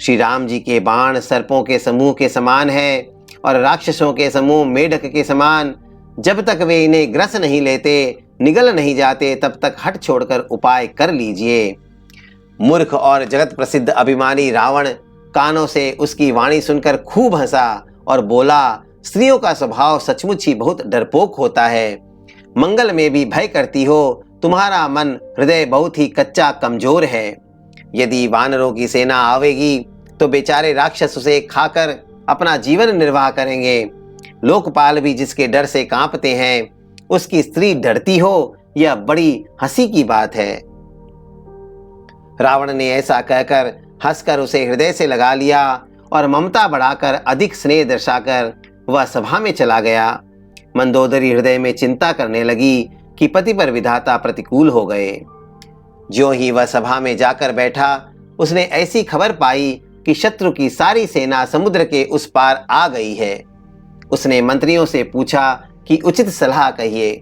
श्री राम जी के बाण सर्पों के समूह के समान है और राक्षसों के समूह मेढक के समान। जब तक वे इन्हें ग्रस नहीं लेते, निगल नहीं जाते, तब तक हट छोड़कर उपाय कर लीजिए। मूर्ख और जगत प्रसिद्ध अभिमानी रावण कानों से उसकी वाणी सुनकर खूब हंसा और बोला, स्त्रियों का स्वभाव सचमुच ही बहुत डरपोक होता है। मंगल में भी भय करती हो, तुम्हारा मन हृदय बहुत ही कच्चा कमजोर है। यदि वानरों की सेना आवेगी तो बेचारे राक्षस उसे खाकर अपना जीवन निर्वाह करेंगे। लोकपाल भी जिसके डर से कांपते हैं, उसकी स्त्री डरती हो, यह बड़ी हंसी की बात है। रावण ने ऐसा कहकर हंसकर उसे हृदय से लगा लिया और ममता बढ़ाकर अधिक स्नेह दर्शाकर वह सभा में चला गया। मंदोदरी हृदय में चिंता करने लगी कि पति पर विधाता प्रतिकूल हो गए। ज्यों ही वह सभा में जाकर बैठा, उसने ऐसी खबर पाई कि शत्रु की सारी सेना समुद्र के उस पार आ गई है। उसने मंत्रियों से पूछा कि उचित सलाह कहिए,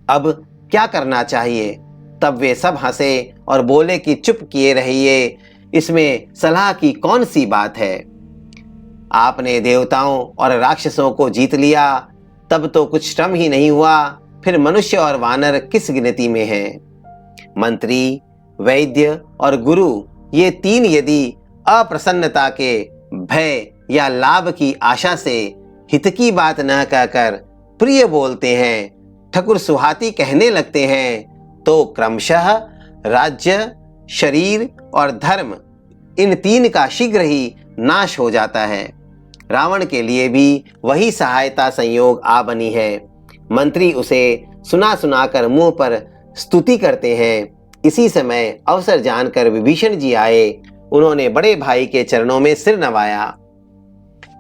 अब क्या करना चाहिए। तब वे सब हंसे और बोले कि चुप किए रहिए, इसमें सलाह की कौन सी बात है। आपने देवताओं और राक्षसों को जीत लिया, तब तो कुछ श्रम ही नहीं हुआ, फिर मनुष्य और वानर किस गिनती में हैं। मंत्री, वैद्य और गुरु, ये तीन यदि अप्रसन्नता के भय या लाभ की आशा से हित की बात न कहकर प्रिय बोलते हैं, ठकुर सुहाती कहने लगते हैं, तो क्रमशः राज्य, शरीर और धर्म, इन तीन का शीघ्र ही नाश हो जाता है। रावण के लिए भी वही सहायता संयोग आ बनी है। मंत्री उसे सुना सुनाकर मुंह पर स्तुति करते हैं। इसी समय अवसर जानकर विभीषण जी आए। उन्होंने बड़े भाई के चरणों में सिर नवाया।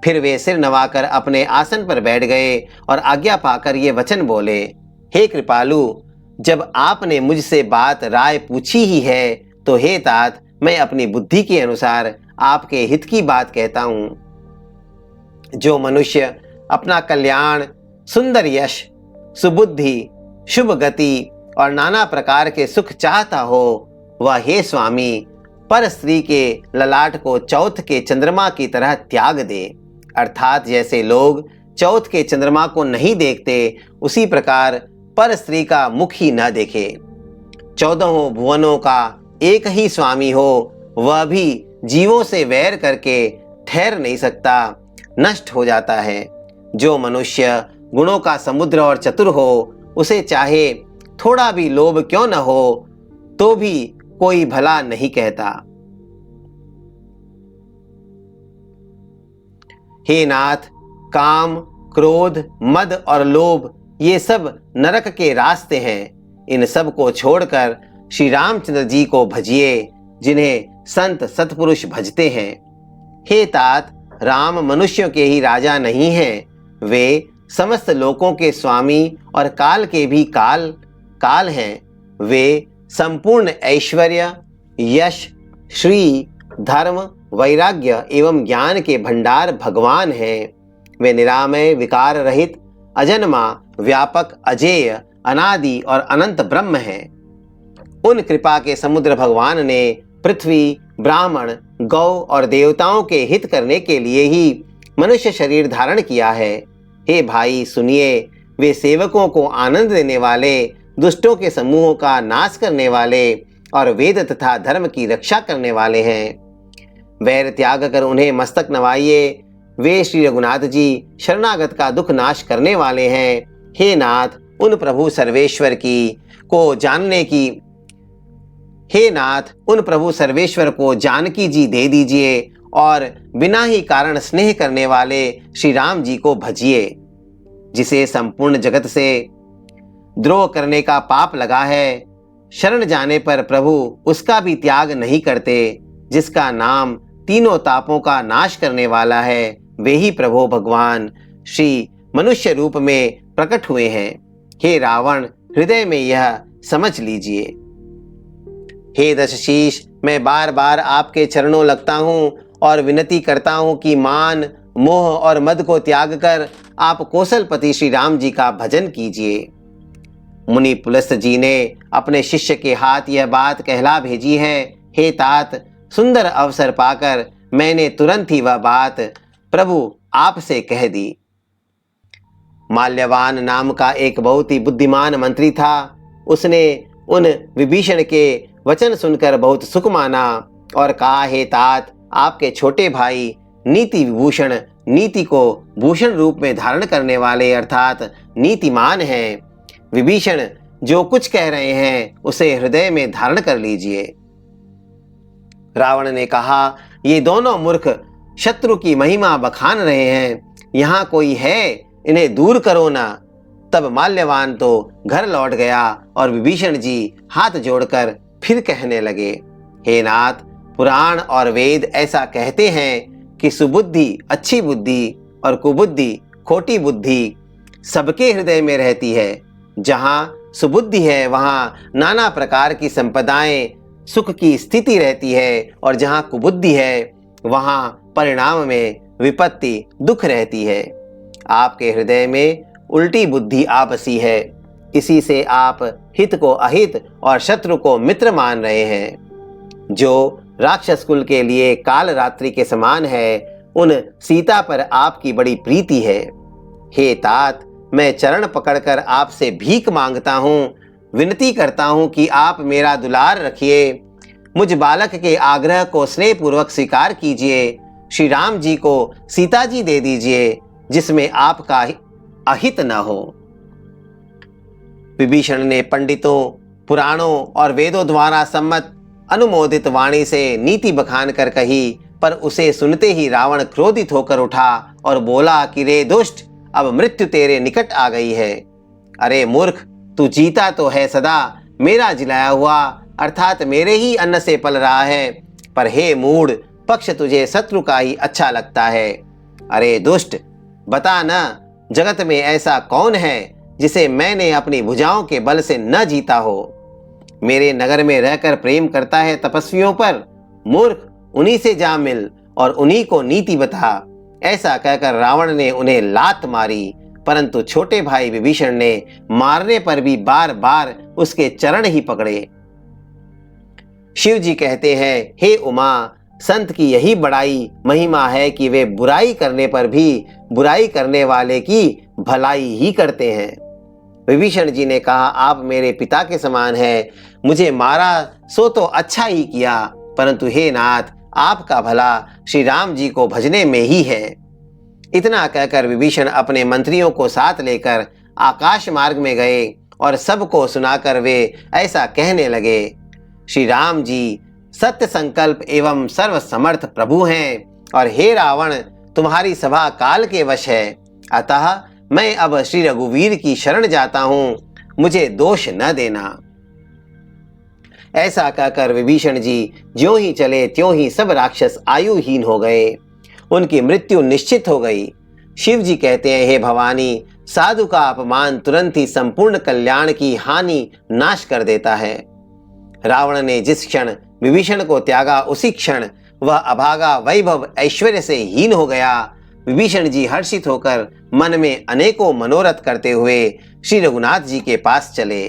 फिर वे सिर नवाकर अपने आसन पर बैठ गए और आज्ञा पाकर ये वचन बोले, हे कृपालु, जब आपने मुझसे बात राय पूछी ही है, तो हे तात, मैं अपनी बुद्धि के अनुसार आपके हित की बात कहता हूं। जो मनुष्य अपना कल्याण, सुंदर यश, सुबुद्धि, शुभ गति और नाना प्रकार के सुख चाहता हो, वह हे स्वामी पर स्त्री के ललाट को चौथ के चंद्रमा की तरह त्याग दे। अर्थात जैसे लोग चौथ के चंद्रमा को नहीं देखते, उसी प्रकार पर स्त्री का मुख ही न देखे। 14 भुवनों का एक ही स्वामी हो, वह भी जीवों से वैर करके ठहर नहीं सकता, नष्ट हो जाता है। जो मनुष्य गुणों का समुद्र और चतुर हो, उसे चाहे थोड़ा भी लोभ क्यों न हो, तो भी कोई भला नहीं कहता। हे नाथ, काम, क्रोध, मद और लोभ, ये सब नरक के रास्ते हैं। इन सब को छोड़कर श्री रामचंद्र जी को भजिए, जिन्हें संत सत्पुरुष भजते हैं। हे तात, राम मनुष्यों के ही राजा नहीं हैं, वे समस्त लोकों के स्वामी और काल के भी काल हैं। वे संपूर्ण ऐश्वर्य, यश, श्री, धर्म, वैराग्य एवं ज्ञान के भंडार भगवान हैं। वे निरामय, विकार रहित, अजन्मा, व्यापक, अजेय, अनादि और अनंत ब्रह्म हैं। उन कृपा के समुद्र भगवान ने पृथ्वी, ब्राह्मण, गौ और देवताओं के हित करने के लिए ही मनुष्य शरीर धारण किया है। हे भाई सुनिए, वे सेवकों को आनंद देने वाले, दुष्टों के समूहों का नाश करने वाले और वेद तथा धर्म की रक्षा करने वाले हैं। वैर त्याग कर उन्हें मस्तक नवाइए। वे श्री रघुनाथ जी शरणागत का दुख नाश करने वाले हैं। हे नाथ, उन प्रभु सर्वेश्वर को जानकी जी दे दीजिए और बिना ही कारण स्नेह करने वाले श्री राम जी को भजिए। जिसे संपूर्ण जगत से द्रोह करने का पाप लगा है, शरण जाने पर प्रभु उसका भी त्याग नहीं करते। जिसका नाम तीनों तापों का नाश करने वाला है, वे ही प्रभु भगवान श्री मनुष्य रूप में प्रकट हुए हैं। हे रावण, हृदय में यह समझ लीजिए। हे दशशीष, मैं बार बार आपके चरणों लगता हूँ और विनती करता हूँ कि मान, मोह और मद को त्याग कर आप कौशलपति श्री राम जी का भजन कीजिए। मुनि पुलस्त जी ने अपने शिष्य के हाथ यह बात कहला भेजी है। हे तात, सुंदर अवसर पाकर मैंने तुरंत ही वह बात प्रभु आपसे कह दी। माल्यवान नाम का एक बहुत ही बुद्धिमान मंत्री था। उसने उन विभीषण के वचन सुनकर बहुत सुख माना और कहा, हे तात, आपके छोटे भाई नीति विभूषण, नीति को भूषण रूप में धारण करने वाले अर्थात नीतिमान हैं। विभीषण जो कुछ कह रहे हैं उसे हृदय में धारण कर लीजिए। रावण ने कहा, ये दोनों मूर्ख शत्रु की महिमा बखान रहे हैं, यहाँ कोई है, इन्हें दूर करो ना। तब माल्यवान तो घर लौट गया और विभीषण जी हाथ जोड़कर फिर कहने लगे, हे नाथ, पुराण और वेद ऐसा कहते हैं कि सुबुद्धि अच्छी बुद्धि और कुबुद्धि खोटी बुद्धि सबके हृदय में रहती है। जहाँ सुबुद्धि है वहाँ नाना प्रकार की संपदाएं, सुख की स्थिति रहती है, और जहाँ कुबुद्धि है वहाँ परिणाम में विपत्ति, दुख रहती है। आपके हृदय में उल्टी बुद्धि आ बसी है, इसी से आप हित को अहित और शत्रु को मित्र मान रहे हैं। जो राक्षस कुल के लिए काल रात्रि के समान है, उन सीता पर आपकी बड़ी प्रीति है। हे तात, मैं चरण पकड़कर आपसे भीख मांगता हूँ, विनती करता हूँ कि आप मेरा दुलार रखिए। मुझ बालक के आग्रह को स्नेह पूर्वक स्वीकार कीजिए। श्री राम जी को सीता जी दे दीजिए, जिसमें आपका अहित न हो। विभीषण ने पंडितों, पुराणों और वेदों द्वारा सम्मत अनुमोदित वाणी से नीति बखान कर कही, पर उसे सुनते ही रावण क्रोधित होकर उठा और बोला कि रे दुष्ट, अब मृत्यु तेरे निकट आ गई है। अरे मूर्ख, तू जीता तो है सदा, मेरा जिलाया हुआ अर्थात मेरे ही अन्न से पल रहा है, पर हे मूढ़, पक्ष तुझे शत्रु का ही अच्छा लगता है। अरे दुष्ट, बता न, जगत में ऐसा कौन है जिसे मैंने अपनी भुजाओं के बल से न जीता हो। मेरे नगर में रहकर प्रेम करता है तपस्वियों पर। मूर्ख, उन्हीं से जा मिल और उन्हीं को नीति बता। ऐसा कहकर रावण ने उन्हें लात मारी, परंतु छोटे भाई विभीषण ने मारने पर भी बार बार उसके चरण ही पकड़े। शिव जी कहते हैं, हे उमा, संत की यही बड़ाई महिमा है कि वे बुराई करने पर भी बुराई करने वाले की भलाई ही करते हैं। विभीषण जी ने कहा, आप मेरे पिता के समान हैं, मुझे मारा सो तो अच्छा ही किया, परंतु हे नाथ, आपका भला श्री राम जी को भजने में ही है। इतना कहकर विभीषण अपने मंत्रियों को साथ लेकर आकाश मार्ग में गए और सबको सुनाकर वे ऐसा कहने लगे, श्री राम जी सत्य संकल्प एवं सर्व समर्थ प्रभु हैं, और हे रावण, तुम्हारी सभा काल के वश है, अतः मैं अब श्री रघुवीर की शरण जाता हूं, मुझे दोष न देना। ऐसा कहकर विभीषण जी ज्यों ही चले त्यों ही सब राक्षस आयुहीन हो गए, उनकी मृत्यु निश्चित हो गई। शिव जी कहते हैं, हे भवानी, साधु का अपमान तुरंत ही संपूर्ण कल्याण की हानि नाश कर देता है। रावण ने जिस क्षण विभीषण को त्यागा, उसी क्षण वह अभागा वैभव ऐश्वर्य से हीन हो गया। विभीषण जी हर्षित होकर मन में अनेकों मनोरथ करते हुए श्री रघुनाथ जी के पास चले।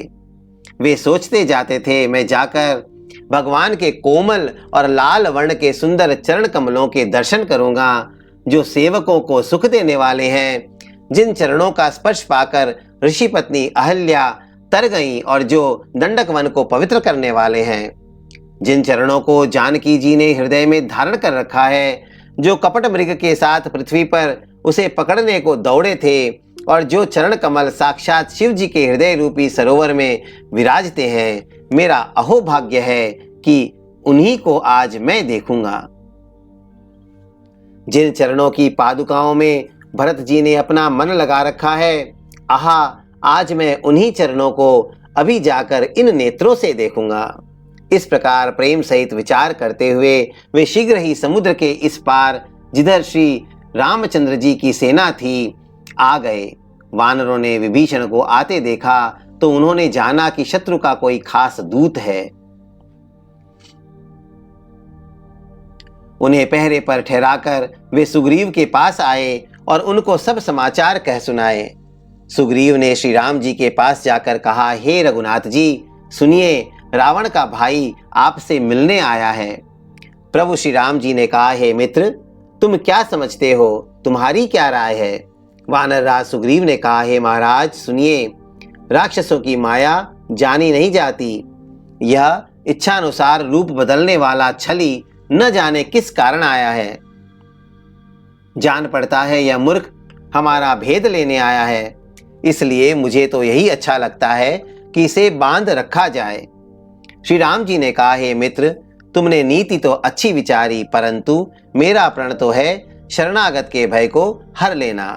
वे सोचते जाते थे, मैं जाकर भगवान के कोमल और लाल वर्ण के सुंदर चरण कमलों के दर्शन करूंगा, जो सेवकों को सुख देने वाले हैं, जिन चरणों का स्पर्श पाकर ऋषि पत्नी अहल्या तर गईं और जो दंडक वन को पवित्र करने वाले हैं, जिन चरणों को जानकी जी ने हृदय में धारण कर रखा है, जो कपट मृग के साथ पृथ्वी पर उसे पकड़ने को दौड़े थे, और जो चरण कमल साक्षात शिव जी के हृदय रूपी सरोवर में विराजते हैं। मेरा अहोभाग्य है कि उन्हीं को आज मैं देखूंगा। जिन चरणों की पादुकाओं में भरत जी ने अपना मन लगा रखा है, आहा, आज मैं उन्हीं चरणों को अभी जाकर इन नेत्रों से देखूंगा। इस प्रकार प्रेम सहित विचार करते हुए वे शीघ्र ही समुद्र के इस पार, जिधर श्री रामचंद्र जी की सेना थी, आ गए। वानरों ने विभीषण को आते देखा तो उन्होंने जाना कि शत्रु का कोई खास दूत है। उन्हें पहरे पर ठहराकर वे सुग्रीव के पास आए और उनको सब समाचार कह सुनाए। सुग्रीव ने श्री राम जी के पास जाकर कहा, हे रघुनाथ जी, सुनिए, रावण का भाई आपसे मिलने आया है। प्रभु श्री राम जी ने कहा, हे मित्र, तुम क्या समझते हो? तुम्हारी क्या राय है? वानर राज सुग्रीव ने कहा, हे महाराज सुनिए, राक्षसों की माया जानी नहीं जाती। यह इच्छानुसार रूप बदलने वाला छली न जाने किस कारण आया है। जान पड़ता है यह मूर्ख हमारा भेद लेने आया है, इसलिए मुझे तो यही अच्छा लगता है कि इसे बांध रखा जाए। श्री राम जी ने कहा, हे मित्र, तुमने नीति तो अच्छी विचारी, परंतु मेरा प्रण तो है शरणागत के भय को हर लेना।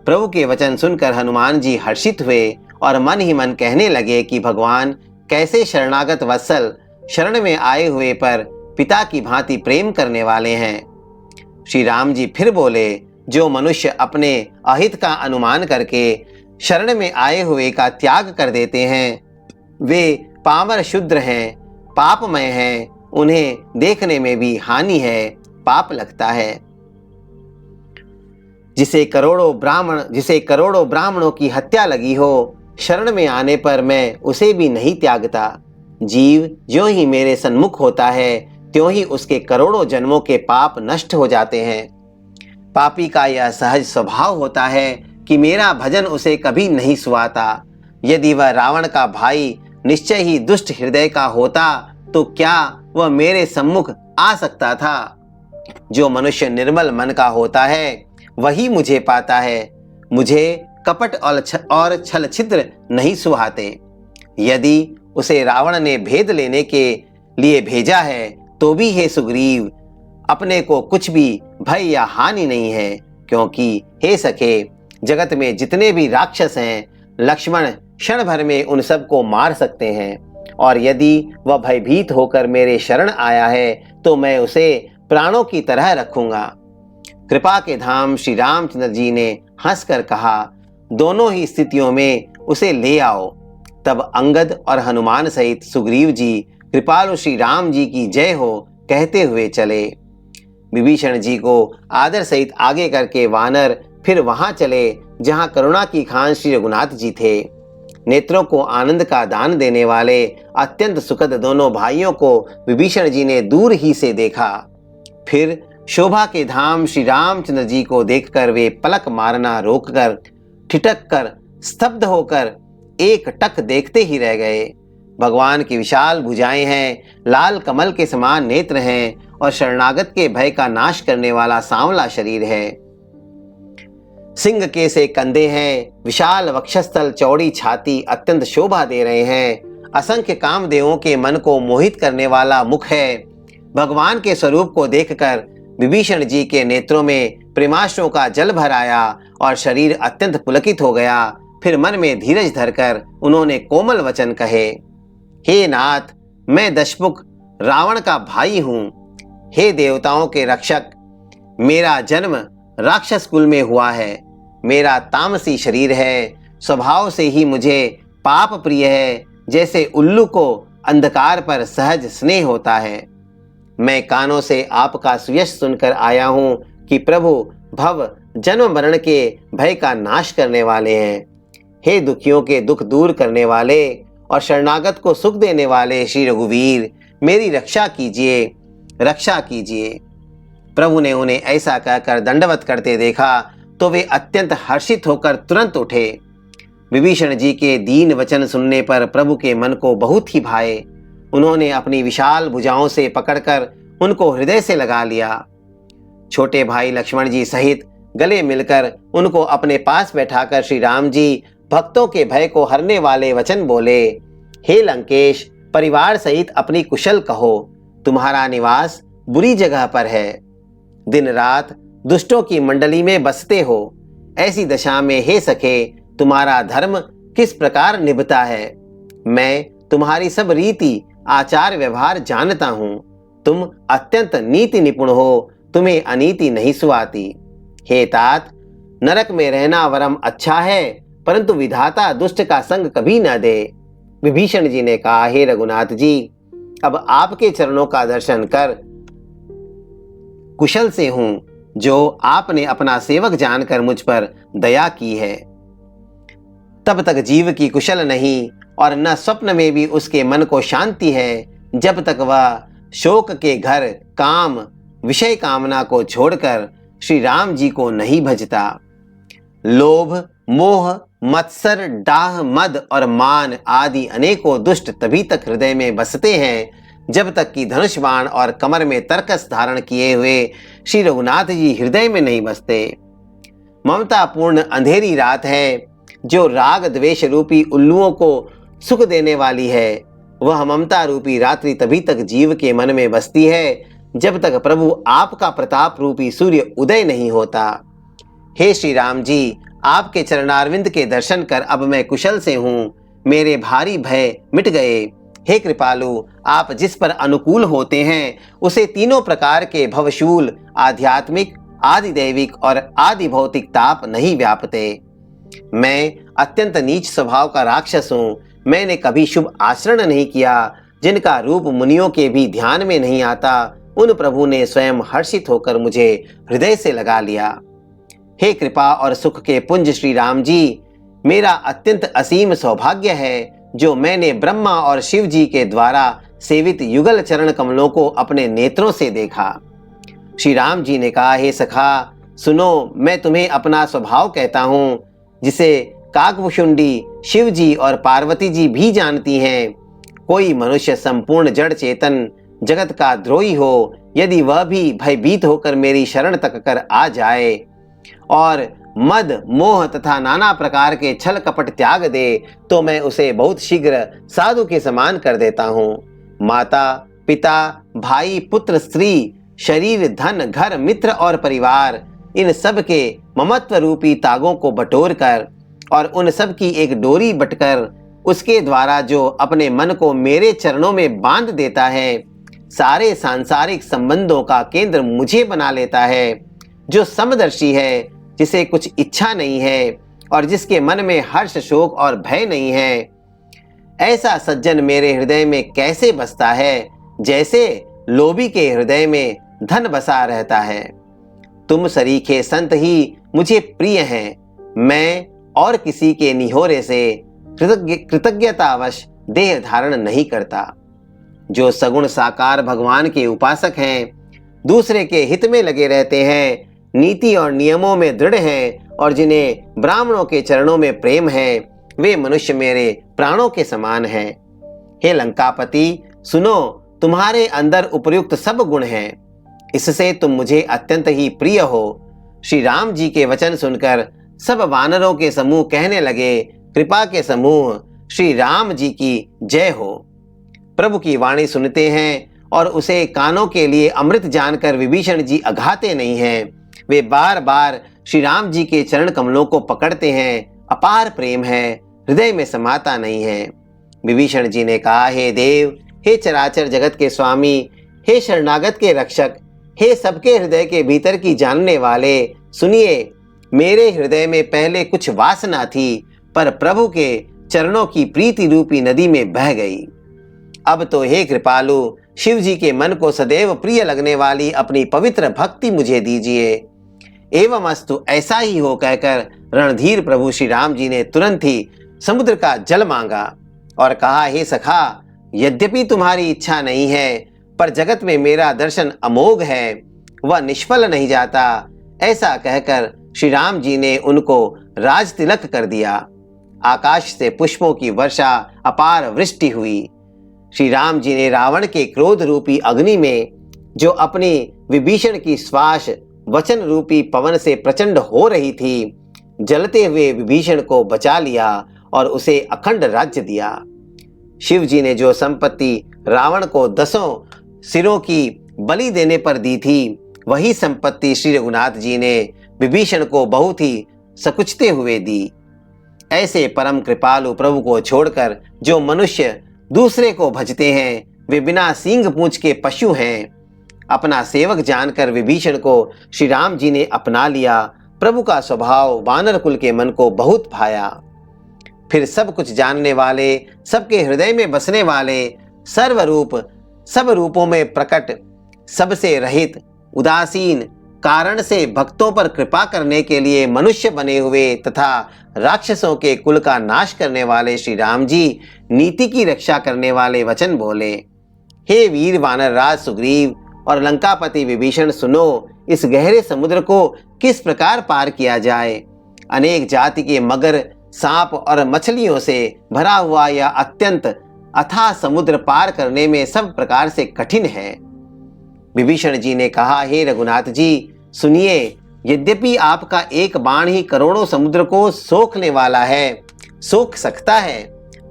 प्रभु के वचन सुनकर हनुमान जी हर्षित हुए और मन ही मन कहने लगे कि भगवान कैसे शरणागत वत्सल, शरण में आए हुए पर पिता की भांति प्रेम करने वाले हैं। श्री राम जी फिर बोले, जो मनुष्य अपने अहित का अनुमान करके शरण में आए हुए का त्याग कर देते हैं, वे पामर शूद्र हैं, पापमय हैं, उन्हें देखने में भी हानि है, पाप लगता है। जिसे करोड़ों ब्राह्मणों की हत्या लगी हो, शरण में आने पर मैं उसे भी नहीं त्यागता। जीव ज्यों ही मेरे सन्मुख होता है, त्यों ही उसके करोड़ों जन्मों के पाप नष्ट हो जाते हैं। पापी का यह सहज स्वभाव होता है कि मेरा भजन उसे कभी नहीं सुहाता। यदि वह रावण का भाई निश्चय ही दुष्ट हृदय का होता तो क्या वह मेरे सम्मुख आ सकता था? जो मनुष्य निर्मल मन का होता है वही मुझे पाता है। मुझे कपट और छल छिद्र नहीं सुहाते। यदि उसे रावण ने भेद लेने के लिए भेजा है तो भी हे सुग्रीव, अपने को कुछ भी भय या हानि नहीं है, क्योंकि हे सखे, जगत में जितने भी राक्षस हैं, लक्ष्मण क्षण भर में उन सबको मार सकते हैं। और यदि वह भयभीत होकर मेरे शरण आया है तो मैं उसे प्राणों की तरह रखूंगा। कृपा के धाम श्री रामचंद्र जी ने हंसकर कहा, दोनों ही स्थितियों में उसे ले आओ। तब अंगद और हनुमान सहित सुग्रीव जी कृपालु श्री राम जी की जय हो कहते हुए चले। विभीषण जी को आदर सहित आगे करके वानर फिर वहां चले जहां करुणा की खान श्री रघुनाथ जी थे। नेत्रों को आनंद का दान देने वाले अत्यंत सुखद दोनों भाइयों को विभीषण जी ने दूर ही से देखा। फिर शोभा के धाम श्री रामचंद्र जी को देखकर वे पलक मारना रोककर, ठिठक कर, स्तब्ध होकर एक टक देखते ही रह गए। भगवान की विशाल भुजाएं हैं, लाल कमल के समान नेत्र हैं और शरणागत के भय का नाश करने वाला सांवला शरीर है। सिंह के से कंधे हैं, विशाल वक्षस्थल, चौड़ी छाती अत्यंत शोभा दे रहे हैं। असंख्य कामदेवों के मन को मोहित करने वाला मुख है। भगवान के स्वरूप को देखकर विभीषण जी के नेत्रों में प्रेमाश्रुओं का जल भर आया और शरीर अत्यंत पुलकित हो गया। फिर मन में धीरज धरकर उन्होंने कोमल वचन कहे, हे नाथ, मैं दशमुख रावण का भाई हूं। हे देवताओं के रक्षक, मेरा जन्म राक्षस कुल में हुआ है। मेरा तामसी शरीर है, स्वभाव से ही मुझे पाप प्रिय है, जैसे उल्लू को अंधकार पर सहज स्नेह होता है। मैं कानों से आपका सुयश सुनकर आया हूं कि प्रभु भव जन्म मरण के भय का नाश करने वाले हैं। हे दुखियों के दुख दूर करने वाले और शरणागत को सुख देने वाले श्री रघुवीर, मेरी रक्षा कीजिए, रक्षा कीजिए। प्रभु ने उन्हें ऐसा कहकर दंडवत करते देखा तो वे अत्यंत हर्षित होकर तुरंत उठे। विभीषण जी के दीन वचन सुनने पर प्रभु के मन को बहुत ही भाए। उन्होंने अपनी विशाल भुजाओं से पकड़कर उनको हृदय से लगा लिया। छोटे भाई लक्ष्मण जी सहित गले मिलकर उनको अपने पास बैठाकर श्री राम जी भक्तों के भय को हरने वाले वचन बोले, हे लंकेश, परिवार सहित अपनी कुशल कहो। तुम्हारा निवास बुरी जगह पर है, दिन रात दुष्टों की मंडली में बसते हो। ऐसी दशा में हे सखे, तुम्हारा धर्म किस प्रकार निभता है। मैं तुम्हारी सब रीति आचार व्यवहार जानता हूं। तुम अत्यंत नीति निपुण हो, तुम्हें अनीति नहीं सुहाती। हे तात, नरक में रहना वरम अच्छा है, परंतु विधाता दुष्ट का संग कभी न दे। विभीषण जी ने कहा, हे रघुनाथ जी, अब आपके चरणों का दर्शन कर कुशल से हूं, जो आपने अपना सेवक जानकर मुझ पर दया की है। तब तक जीव की कुशल नहीं, और न स्वप्न में भी उसके मन को शांति है, जब तक वह शोक के घर काम विषय कामना को छोड़कर श्री राम जी को नहीं भजता। लोभ, मोह, मत्सर, डाह, मद और मान आदि अनेकों दुष्ट तभी तक हृदय में बसते हैं, जब तक कि धनुष बाण और कमर में तरकस धारण किए हुए श्री रघुनाथ जी हृदय में नहीं बसते। ममता पूर्ण अंधेरी रात है, जो राग द्वेष रूपी उल्लुओं को सुख देने वाली है। वह ममता रूपी रात्रि तभी तक जीव के मन में बसती है, जब तक प्रभु आपका प्रताप रूपी सूर्य उदय नहीं होता। हे श्री राम जी, आपके चरणारविंद के दर्शन कर अब मैं कुशल से हूँ, मेरे भारी भय मिट गए। हे कृपालु, आप जिस पर अनुकूल होते हैं, उसे तीनों प्रकार के भवशूल, आध्यात्मिक, आदि दैविक और आदि भौतिक ताप नहीं व्यापते। मैं अत्यंत नीच स्वभाव का राक्षस हूँ। मैंने कभी शुभ आचरण नहीं किया, जिनका रूप मुनियों के भी ध्यान में नहीं आता, उन प्रभु ने स्वयं हर्षित होकर मुझे हृदय से लगा लिया। हे कृपा और सुख के पुंज श्री राम जी, मेरा अत्यंत असीम सौभाग्य है, जो मैंने ब्रह्मा और शिव जी के द्वारा सेवित युगल चरण कमलों को अपने नेत्रों से देखा। श्री राम जी ने कहा, हे सखा, सुनो, मैं तुम्हें अपना स्वभाव कहता हूँ, जिसे काकभुशुंडी, शिव जी और पार्वती जी भी जानती हैं। कोई मनुष्य संपूर्ण जड़ चेतन जगत का द्रोही हो, यदि वह भी भयभीत होकर मेरी शरण तक कर आ जाए और मद, मोह तथा नाना प्रकार के छल कपट त्याग दे, तो मैं उसे बहुत शीघ्र साधु के समान कर देता हूँ। माता, पिता, भाई, पुत्र, स्त्री, शरीर, धन, घर, मित्र और परिवार, इन सब के ममत्व रूपी तागों को बटोर कर और उन सब की एक डोरी बटकर उसके द्वारा जो अपने मन को मेरे चरणों में बांध देता है, सारे सांसारिक संबंधों का केंद्र मुझे बना लेता है, जो समदर्शी है, जिसे कुछ इच्छा नहीं है और जिसके मन में हर्ष, शोक और भय नहीं है, ऐसा सज्जन मेरे हृदय में कैसे बसता है, जैसे लोभी के हृदय में धन बसा रहता है। तुम सरीखे संत ही मुझे प्रिय हैं। मैं और किसी के निहोरे से कृतज्ञतावश देह धारण नहीं करता। जो सगुण साकार भगवान के उपासक हैं, दूसरे के हित में लगे रहते हैं, नीति और नियमों में दृढ़ हैं और जिन्हें ब्राह्मणों के चरणों में प्रेम है, वे मनुष्य मेरे प्राणों के समान हैं। हे लंकापति, सुनो, तुम्हारे अंदर उपयुक्त सब गुण हैं, इससे तुम मुझे अत्यंत ही प्रिय हो। श्री राम जी के वचन सुनकर सब वानरों के समूह कहने लगे, कृपा के समूह, श्री राम जी की जय हो। प्रभु की वाणी सुनते हैं और उसे कानों के लिए अमृत जानकर विभीषण जी अघाते नहीं हैं। वे बार बार श्री राम जी के चरण कमलों को पकड़ते हैं। अपार प्रेम है, हृदय में समाता नहीं है। विभीषण जी ने कहा, हे देव, हे चराचर जगत के स्वामी, हे शरणागत के रक्षक, हे सबके हृदय के भीतर की जानने वाले, सुनिए, मेरे हृदय में पहले कुछ वासना थी, पर प्रभु के चरणों की प्रीति रूपी नदी में बह गई। अब तो हे कृपालु, शिव जी के मन को सदैव प्रिय लगने वाली अपनी पवित्र भक्ति मुझे दीजिए। एवं अस्तु, ऐसा ही हो कहकर रणधीर प्रभु श्री राम जी ने तुरंत ही समुद्र का जल मांगा और कहा, हे सखा, यद्यपि तुम्हारी इच्छा नहीं है, पर जगत में मेरा दर्शन अमोघ है, वह निष्फल नहीं जाता। ऐसा कहकर श्री राम जी ने उनको राज तिलक कर दिया। आकाश से पुष्पों की वर्षा, अपार वृष्टि हुई। श्री राम जी ने रावण के क्रोध रूपी अग्नि में, जो अपनी विभीषण की श्वास वचन रूपी पवन से प्रचंड हो रही थी, जलते हुए विभीषण को बचा लिया और उसे अखंड राज्य दिया। शिव जी ने जो संपत्ति रावण को 10 सिरों की बलि देने पर दी थी, वही संपत्ति श्री रघुनाथ जी ने विभीषण को बहुत ही सकुचते हुए दी। ऐसे परम कृपालु प्रभु को छोड़कर जो मनुष्य दूसरे को भजते हैं, वे बिना सींग पूंछ के पशु हैं। अपना सेवक जानकर विभीषण को श्री राम जी ने अपना लिया। प्रभु का स्वभाव वानर कुल के मन को बहुत भाया। फिर सब कुछ जानने वाले, सबके हृदय में बसने वाले, सर्वरूप, सब रूपों में प्रकट, सबसे रहित, उदासीन, कारण से भक्तों पर कृपा करने के लिए मनुष्य बने हुए तथा राक्षसों के कुल का नाश करने वाले श्री राम जी नीति की रक्षा करने वाले वचन बोले। हे वीर वानर राज सुग्रीव और लंकापति विभीषण, सुनो, इस गहरे समुद्र को किस प्रकार पार किया जाए। अनेक जाति के मगर, सांप और मछलियों से भरा हुआ यह अत्यंत अथाह समुद्र पार करने में सब प्रकार से कठिन है। विभीषण जी ने कहा, हे रघुनाथ जी, सुनिए, यद्यपि आपका एक बाण ही करोड़ों समुद्र को सोखने वाला है, सोख सकता है,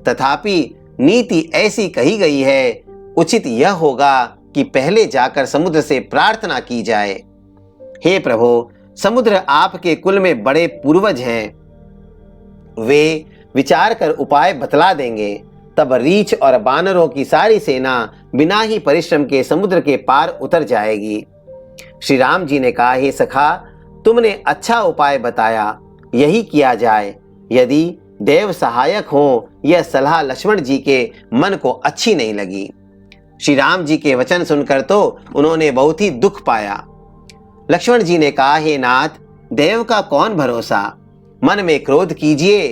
तथापि नीति ऐसी कही गई है, उचित यह होगा कि पहले जाकर समुद्र से प्रार्थना की जाए। हे प्रभु, समुद्र आपके कुल में बड़े पूर्वज हैं, वे विचार कर उपाय बतला देंगे। तब रीछ और बानरों की सारी सेना बिना ही परिश्रम के समुद्र के पार उतर जाएगी। श्री राम जी ने कहा, हे सखा, तुमने अच्छा उपाय बताया, यही किया जाए। यदि देव सहायक हो, यह सलाह लक्ष्मण जी के मन को अच्छी नहीं लगी। श्री राम जी के वचन सुनकर तो उन्होंने बहुत ही दुख पाया। लक्ष्मण जी ने कहा, हे नाथ, देव का कौन भरोसा, मन में क्रोध कीजिए,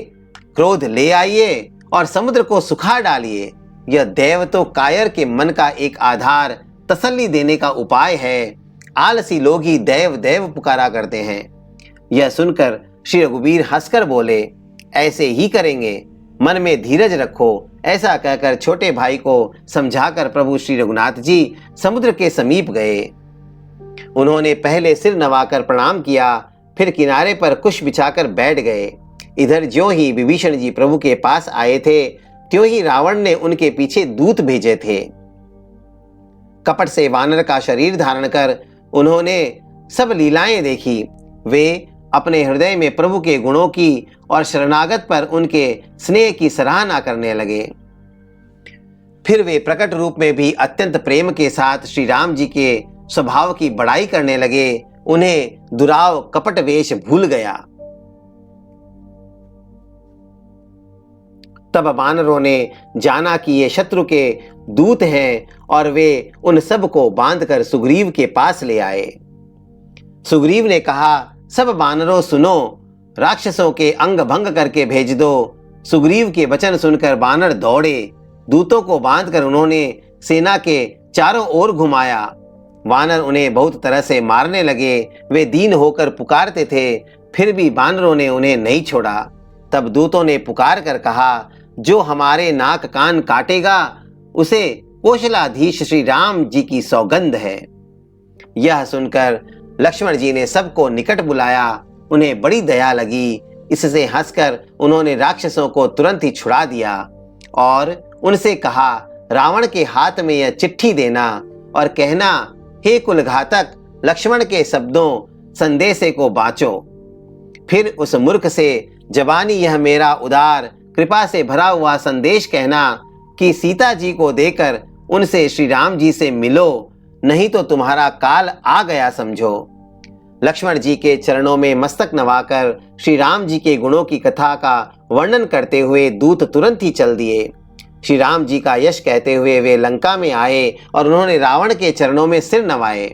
क्रोध ले आइए और समुद्र को सुखा डालिए। यह देव तो कायर के मन का एक आधार, तसल्ली देने का उपाय है। आलसी लोग ही देव देव पुकारा करते हैं। यह सुनकर श्री रघुवीर हंसकर बोले, ऐसे ही करेंगे, मन में धीरज रखो। ऐसा कहकर छोटे भाई को समझाकर प्रभु श्री रघुनाथ जी समुद्र के समीप गए। उन्होंने पहले सिर नवाकर प्रणाम किया, फिर किनारे पर कुश बिछाकर बैठ गए। इधर ज्यों ही विभीषण जी प्रभु के पास आए थे, त्यों ही रावण ने उनके पीछे दूत भेजे थे। कपट से वानर का शरीर धारण कर उन्होंने सब लीलाएं देखी। वे अपने हृदय में प्रभु के गुणों की और शरणागत पर उनके स्नेह की सराहना करने लगे। फिर वे प्रकट रूप में भी अत्यंत प्रेम के साथ श्री राम जी के स्वभाव की बड़ाई करने लगे। उन्हें दुराव कपट वेश भूल गया। तब वानरों ने जाना कि ये शत्रु के दूत हैं और वे उन सब को बांधकर सुग्रीव के पास ले आए। सुग्रीव ने कहा, सब वानरों सुनो, राक्षसों के अंग भंग करके भेज दो। सुग्रीव के वचन सुनकर वानर दौड़े। दूतों को बांधकर उन्होंने सेना के चारों ओर घुमाया। वानर उन्हें बहुत तरह से मारने लगे। वे दीन होकर पुकारते थे, फिर भी वानरों ने उन्हें नहीं छोड़ा। तब दूतों ने पुकार कर कहा, जो हमारे नाक कान काटेगा उसे कौशलाधीश श्री राम जी की सौगंध है। यह सुनकर लक्ष्मण जी ने सबको निकट बुलाया। उन्हें बड़ी दया लगी। इससे हंसकर उन्होंने राक्षसों को तुरंत ही छुड़ा दिया और उनसे कहा, रावण के हाथ में यह चिट्ठी देना और कहना, हे कुलघातक, लक्ष्मण के शब्दों संदेशे को बाँचो। फिर उस मूर्ख से जबानी यह मेरा उदार कृपा से भरा हुआ संदेश कहना कि सीता जी को देकर उनसे श्री राम जी से मिलो, नहीं तो तुम्हारा काल आ गया समझो। लक्ष्मण जी के चरणों में मस्तक नवाकर श्री राम जी के गुणों की कथा का वर्णन करते हुए दूत तुरंत ही चल दिए। श्री राम जी का यश कहते हुए वे लंका में आए और उन्होंने रावण के चरणों में सिर नवाए।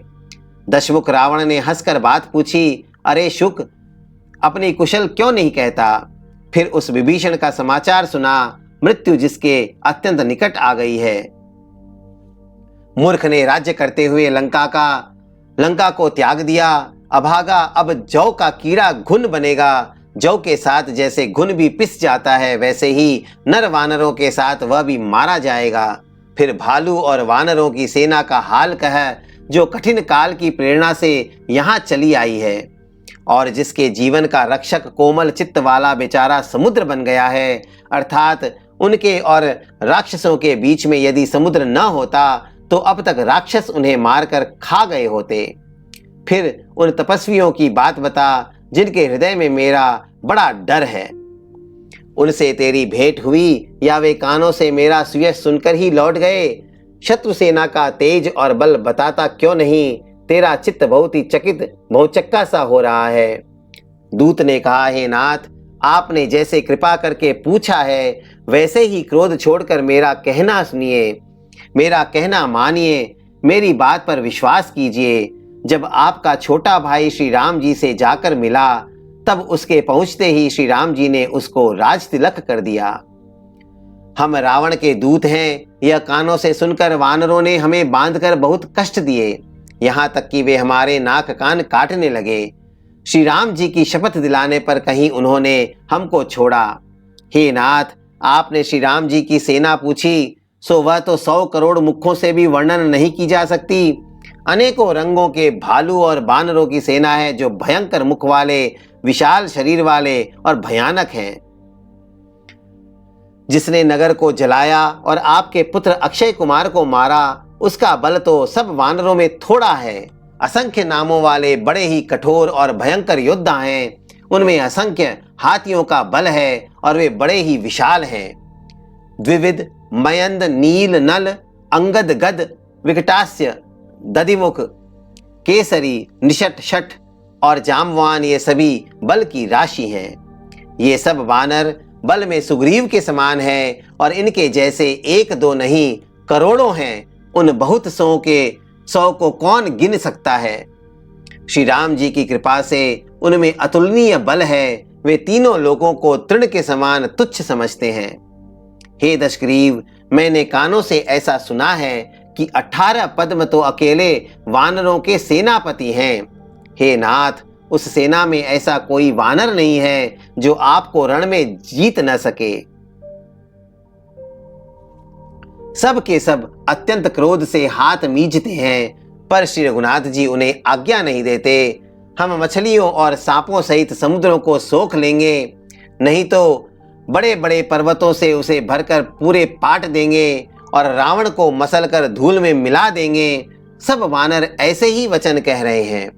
दशमुख रावण ने हंसकर बात पूछी, अरे शुक, अपनी कुशल क्यों नहीं कहता? फिर उस विभीषण का समाचार सुना, मृत्यु जिसके अत्यंत निकट आ गई है। मूर्ख ने राज्य करते हुए लंका को त्याग दिया। अभागा अब जौ का कीड़ा घुन बनेगा। जौ के साथ जैसे घुन भी पिस जाता है, वैसे ही नर वानरों के साथ वह भी मारा जाएगा। फिर भालू और वानरों की सेना का हाल कह, जो कठिन काल की प्रेरणा से यहाँ चली आई है और जिसके जीवन का रक्षक कोमल चित्त वाला बेचारा समुद्र बन गया है। अर्थात उनके और राक्षसों के बीच में यदि समुद्र न होता तो अब तक राक्षस उन्हें मारकर खा गए होते। फिर उन तपस्वियों की बात बता जिनके हृदय में मेरा बड़ा डर है। उनसे तेरी भेंट हुई या वे कानों से मेरा सुयश सुनकर ही लौट गए? शत्रु सेना का तेज और बल बताता क्यों नहीं? तेरा चित्त बहुत ही चकित बहुचक्का सा हो रहा है। दूत ने कहा, हे नाथ, आपने जैसे कृपा करके पूछा है वैसे ही क्रोध छोड़कर मेरा कहना सुनिए, मेरा कहना मानिए, मेरी बात पर विश्वास कीजिए। जब आपका छोटा भाई श्री राम जी से जाकर मिला तब उसके पहुंचते ही श्री राम जी ने उसको राज तिलक कर दिया। हम रावण के दूत हैं, यह कानों से सुनकर वानरों ने हमें बांधकर बहुत कष्ट दिए, यहाँ तक कि वे हमारे नाक कान काटने लगे। श्री राम जी की शपथ दिलाने पर कहीं उन्होंने हमको छोड़ा। हे नाथ, आपने श्री राम जी की सेना पूछी सो वह तो 100 करोड़ मुखों से भी वर्णन नहीं की जा सकती। अनेकों रंगों के भालू और बानरों की सेना है जो भयंकर मुख वाले, विशाल शरीर वाले और भयानक हैं। जिसने नगर को जलाया और आपके पुत्र अक्षय कुमार को मारा, उसका बल तो सब वानरों में थोड़ा है। असंख्य नामों वाले बड़े ही कठोर और भयंकर योद्धा हैं, उनमें असंख्य हाथियों का बल है और वे बड़े ही विशाल हैं। द्विविध, मयंद, नील, नल, अंगद, गद, विकटास्य, दधिमुख, केसरी, निषट, शठ और जामवान ये सभी बल की राशि हैं। ये सब वानर बल में सुग्रीव के समान है और इनके जैसे एक दो नहीं करोड़ों हैं। उन बहुत 100 को कौन गिन सकता है? श्री राम जी की कृपा से उनमें अतुलनीय बल है, वे तीनों लोगों को तृण के समान तुच्छ समझते हैं। हे दशग्रीव, मैंने कानों से ऐसा सुना है कि 18 पद्म तो अकेले वानरों के सेनापति हैं। हे नाथ, उस सेना में ऐसा कोई वानर नहीं है जो आपको रण में जीत न सके। सब के सब अत्यंत क्रोध से हाथ मींचते हैं, पर श्री रघुनाथ जी उन्हें आज्ञा नहीं देते। हम मछलियों और सांपों सहित समुद्रों को सोख लेंगे, नहीं तो बड़े बड़े पर्वतों से उसे भरकर पूरे पाट देंगे और रावण को मसलकर धूल में मिला देंगे। सब वानर ऐसे ही वचन कह रहे हैं,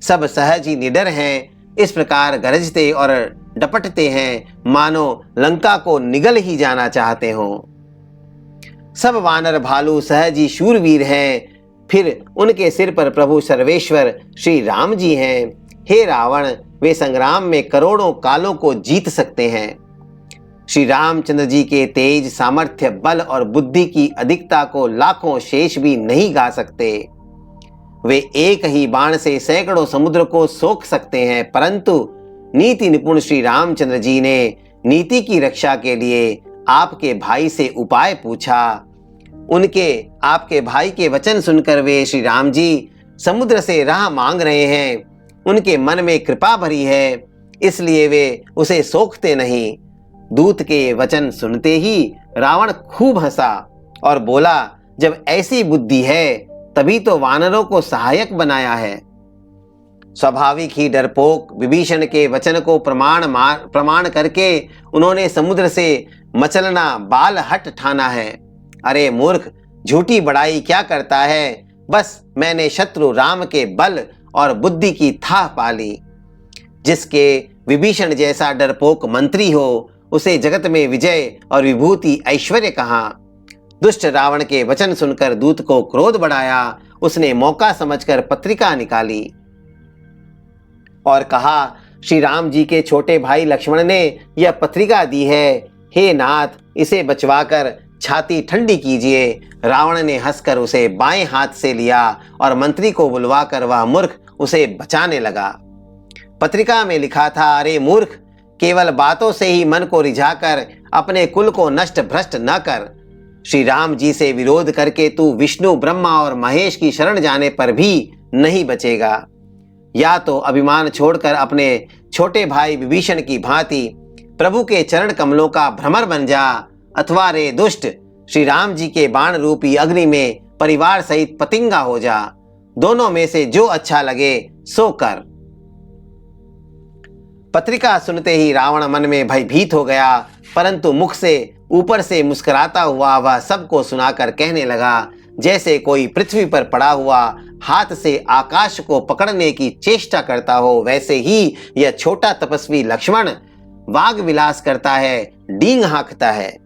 सब सहज ही निडर हैं, इस प्रकार गरजते और डपटते हैं मानो लंका को निगल ही जाना चाहते हों। सब वानर भालू सहज ही शूरवीर हैं, फिर उनके सिर पर प्रभु सर्वेश्वर श्री राम जी हैं। हे रावण, वे संग्राम में करोड़ों कालों को जीत सकते हैं। श्री रामचंद्र जी के तेज, सामर्थ्य, बल और बुद्धि की अधिकता को लाखों शेष भी नहीं गा सकते। वे एक ही बाण से सैकड़ों समुद्र को सोख सकते हैं, परंतु नीति निपुण श्री रामचंद्र जी ने नीति की रक्षा के लिए आपके भाई से उपाय पूछा। उनके आपके भाई के वचन सुनकर वे श्री राम जी समुद्र से राह मांग रहे हैं। उनके मन में कृपा भरी है, इसलिए वे उसे सोखते नहीं। दूत के वचन सुनते ही रावण खूब हंसा और बोला, जब ऐसी बुद्धि है तभी तो वानरों को सहायक बनाया है। स्वाभाविक ही डरपोक विभीषण के वचन को प्रमाण करके उन्होंने समुद्र से मचलना बाल हट ठाना है। अरे मूर्ख, झूठी बड़ाई क्या करता है? बस मैंने शत्रु राम के बल और बुद्धि की थाह पाली। जिसके विभीषण जैसा डरपोक मंत्री हो, उसे जगत में विजय और विभूति ऐश्वर्य कहाँ। दुष्ट रावण के वचन सुनकर दूत को क्रोध बढ़ाया। उसने मौका समझकर पत्रिका निकाली और कहा, श्री राम जी के छोटे भाई लक्ष्मण ने यह पत्रिका दी है। हे नाथ, इसे बचवाकर छाती ठंडी कीजिए। रावण ने हंसकर उसे बाएं हाथ से लिया और मंत्री को बुलवाकर वह मूर्ख उसे बचाने लगा। पत्रिका में लिखा था, अरे मूर्ख, केवल बातों से ही मन को रिझाकर अपने कुल को नष्ट भ्रष्ट न कर। श्री राम जी से विरोध करके तू विष्णु, ब्रह्मा और महेश की शरण जाने पर भी नहीं बचेगा। या तो अभिमान छोड़कर अपने छोटे भाई विभीषण की भांति प्रभु के चरण कमलों का भ्रमर बन जा, अथवा रे दुष्ट, श्री राम जी के बाण रूपी अग्नि में परिवार सहित पतिंगा हो जा। दोनों में से जो अच्छा लगे सो कर। पत्रिका सुनते ही रावण मन में भयभीत हो गया, परंतु मुख से ऊपर से मुस्कुराता हुआ वह सबको सुनाकर कहने लगा, जैसे कोई पृथ्वी पर पड़ा हुआ हाथ से आकाश को पकड़ने की चेष्टा करता हो, वैसे ही यह छोटा तपस्वी लक्ष्मण वाग विलास करता है, डींग हाँकता है।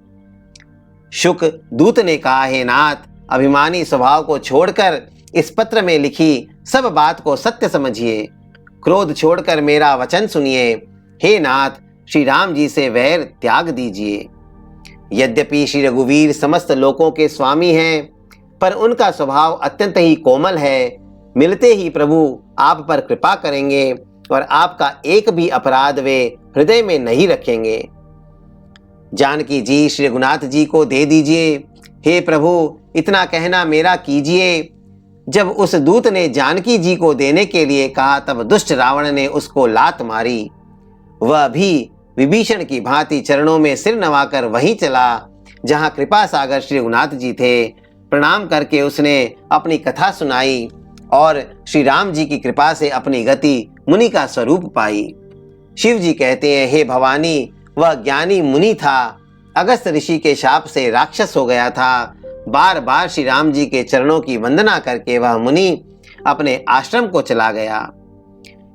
शुक दूत ने कहा, हे नाथ, अभिमानी स्वभाव को छोड़कर इस पत्र में लिखी सब बात को सत्य समझिए। क्रोध छोड़कर मेरा वचन सुनिए। हे नाथ, श्री राम जी से वैर त्याग दीजिए। यद्यपि श्री रघुवीर समस्त लोकों के स्वामी हैं, पर उनका स्वभाव अत्यंत ही कोमल है। मिलते ही प्रभु आप पर कृपा करेंगे और आपका एक भी अपराध वे हृदय में नहीं रखेंगे। जानकी जी श्री रघुनाथ जी को दे दीजिए। हे प्रभु, इतना कहना मेरा कीजिए। जब उस दूत ने जानकी जी को देने के लिए कहा, तब दुष्ट रावण ने उसको लात मारी। वह भी विभीषण की भांति चरणों में सिर नवाकर वहीं चला जहां कृपा सागर श्री रघुनाथ जी थे। प्रणाम करके उसने अपनी कथा सुनाई और श्री राम जी की कृपा से अपनी गति मुनि का स्वरूप पाई। शिव जी कहते हैं, हे भवानी, वह ज्ञानी मुनि था। अगस्त ऋषि के शाप से राक्षस हो गया था। बार बार श्री राम जी के चरणों की वंदना करके वह मुनि अपने आश्रम को चला गया।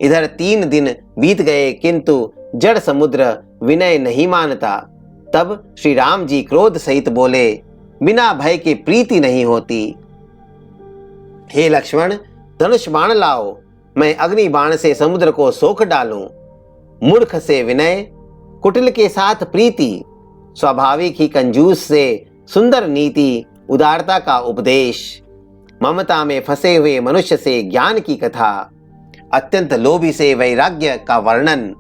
इधर 3 दिन बीत गए, किंतु जड़ समुद्र विनय नहीं मानता। तब श्री राम जी क्रोध सहित बोले, बिना भय के प्रीति नहीं होती। हे लक्ष्मण, धनुष बाण लाओ, मैं अग्नि बाण से समुद्र को सोख डालूं। मूर्ख से विनय, कुटिल के साथ प्रीति, स्वाभाविक ही कंजूस से सुंदर नीति, उदारता का उपदेश, ममता में फंसे हुए मनुष्य से ज्ञान की कथा, अत्यंत लोभी से वैराग्य का वर्णन,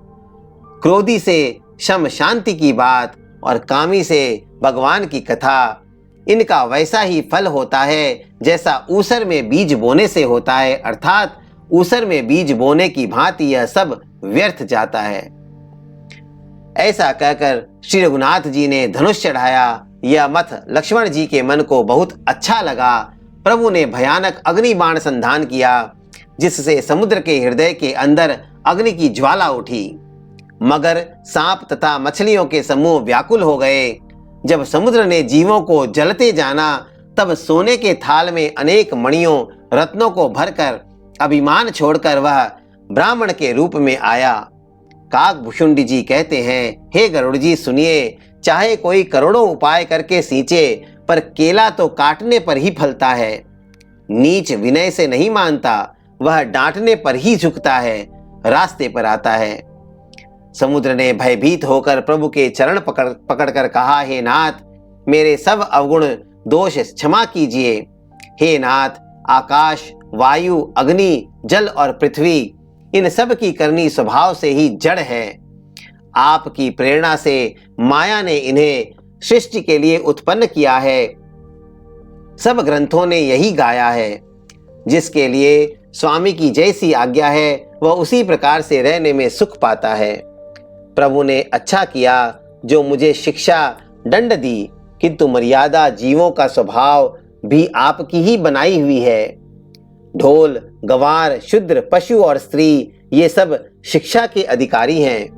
क्रोधी से शम शांति की बात और कामी से भगवान की कथा। इनका वैसा ही फल होता है जैसा ऊसर में बीज बोने से होता है, अर्थात ऊसर में बीज बोने की भांति यह सब व्यर्थ जाता है। ऐसा कहकर श्री रघुनाथ जी ने धनुष चढ़ाया। यह मत लक्ष्मण जी के मन को बहुत अच्छा लगा। प्रभु ने भयानक अग्नि बाण संधान किया, जिससे समुद्र के हृदय के अंदर अग्नि की ज्वाला उठी। मगर, सांप तथा मछलियों के समूह व्याकुल हो गए। जब समुद्र ने जीवों को जलते जाना, तब सोने के थाल में अनेक मणियों रत्नों को भरकर अभिमान छोड़कर वह ब्राह्मण के रूप में आया। काकभूषुंडी जी कहते हैं, हे गरुड़ जी सुनिए, चाहे कोई करोड़ों उपाय करके सींचे, पर केला तो काटने पर ही फलता है। नीच विनय से नहीं मानता, वह डांटने पर ही झुकता है, रास्ते पर आता है। समुद्र ने भयभीत होकर प्रभु के चरण पकड़कर कहा, हे नाथ, मेरे सब अवगुण दोष क्षमा कीजिए। हे नाथ, आकाश, वायु, अग्नि, जल और पृथ्वी, इन सब की करनी स्वभाव से ही जड़ है। आपकी प्रेरणा से माया ने इन्हें सृष्टि के लिए उत्पन्न किया है। सब ग्रंथों ने यही गाया है। जिसके लिए स्वामी की जैसी आज्ञा है, वह उसी प्रकार से रहने में सुख पाता है। प्रभु ने अच्छा किया जो मुझे शिक्षा दंड दी, किंतु मर्यादा जीवों का स्वभाव भी आपकी ही बनाई हुई है। ढोल, गवार, शूद्र, पशु और स्त्री, ये सब शिक्षा के अधिकारी हैं।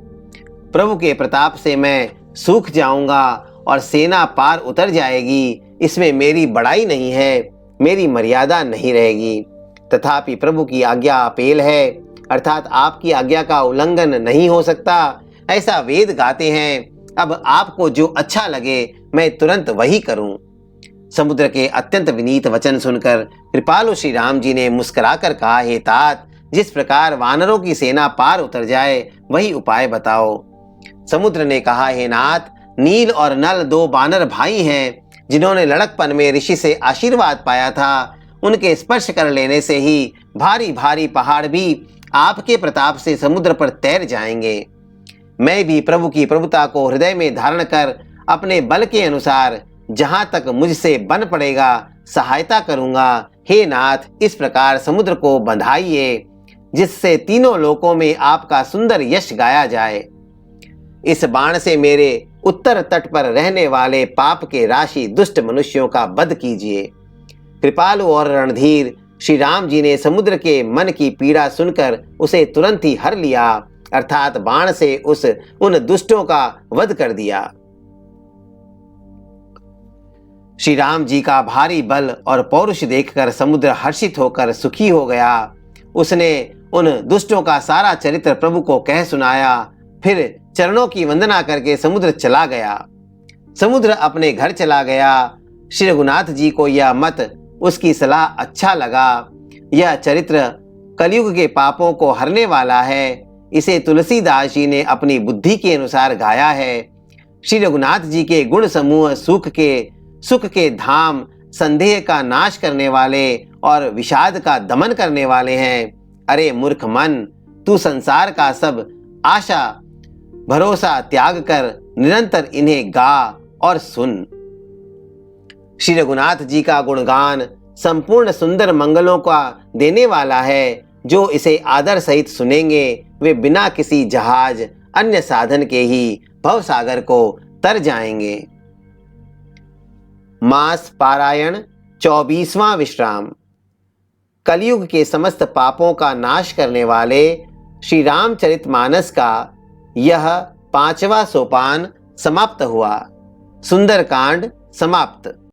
प्रभु के प्रताप से मैं सूख जाऊंगा और सेना पार उतर जाएगी, इसमें मेरी बड़ाई नहीं है, मेरी मर्यादा नहीं रहेगी। तथापि प्रभु की आज्ञा अपेल है, अर्थात आपकी आज्ञा का उल्लंघन नहीं हो सकता, ऐसा वेद गाते हैं। अब आपको जो अच्छा लगे मैं तुरंत वही करूं। समुद्र के अत्यंत विनीत वचन सुनकर कृपालु श्री राम जी ने मुस्कुराकर कहा, हे तात, जिस प्रकार वानरों की सेना पार उतर जाए वही उपाय बताओ। समुद्र ने कहा, हे नाथ, नील और नल 2 बानर भाई हैं, जिन्होंने लड़कपन में ऋषि से आशीर्वाद पाया था। उनके स्पर्श कर लेने से ही भारी भारी पहाड़ भी आपके प्रताप से समुद्र पर तैर जाएंगे। मैं भी प्रभु की प्रभुता को हृदय में धारण कर अपने बल के अनुसार जहां तक मुझसे बन पड़ेगा सहायता करूंगा। हे नाथ, इस प्रकार समुद्र को बंधाइए, जिससे तीनों लोकों में आपका सुंदर यश गाया जाए। इस बाण से मेरे उत्तर तट पर रहने वाले पाप के राशि दुष्ट मनुष्यों का वध कीजिए। कृपालु और रणधीर श्री राम जी ने समुद्र के मन की पीड़ा सुनकर उसे तुरंत ही हर लिया, अर्थात बाण से उन दुष्टों का वध कर दिया। श्री राम जी का भारी बल और पौरुष देखकर समुद्र हर्षित होकर सुखी हो गया। उसने उन दुष्टों का सारा चरित्र प्रभु को कह सुनाया। फिर चरणों की वंदना करके समुद्र चला गया। समुद्र अपने घर चला गया। श्री रघुनाथ जी को यह मत, उसकी सलाह अच्छा लगा। यह चरित्र कलयुग के पापों को हरने वाला है। इसे तुलसीदास जी ने अपनी बुद्धि के अनुसार गाया है। श्री रघुनाथ जी के गुण समूह सुख के धाम, संदेह का नाश करने वाले और विषाद का दमन करने वाले हैं। अरे मूर्ख मन, तू संसार का सब आशा भरोसा त्याग कर निरंतर इन्हें गा और सुन। श्री रघुनाथ जी का गुणगान संपूर्ण सुंदर मंगलों का देने वाला है। जो इसे आदर सहित सुनेंगे वे बिना किसी जहाज अन्य साधन के ही भवसागर को तर जाएंगे। मास पारायण 24वां विश्राम। कलयुग के समस्त पापों का नाश करने वाले श्री रामचरितमानस का यह 5वां सोपान समाप्त हुआ। सुंदरकांड समाप्त।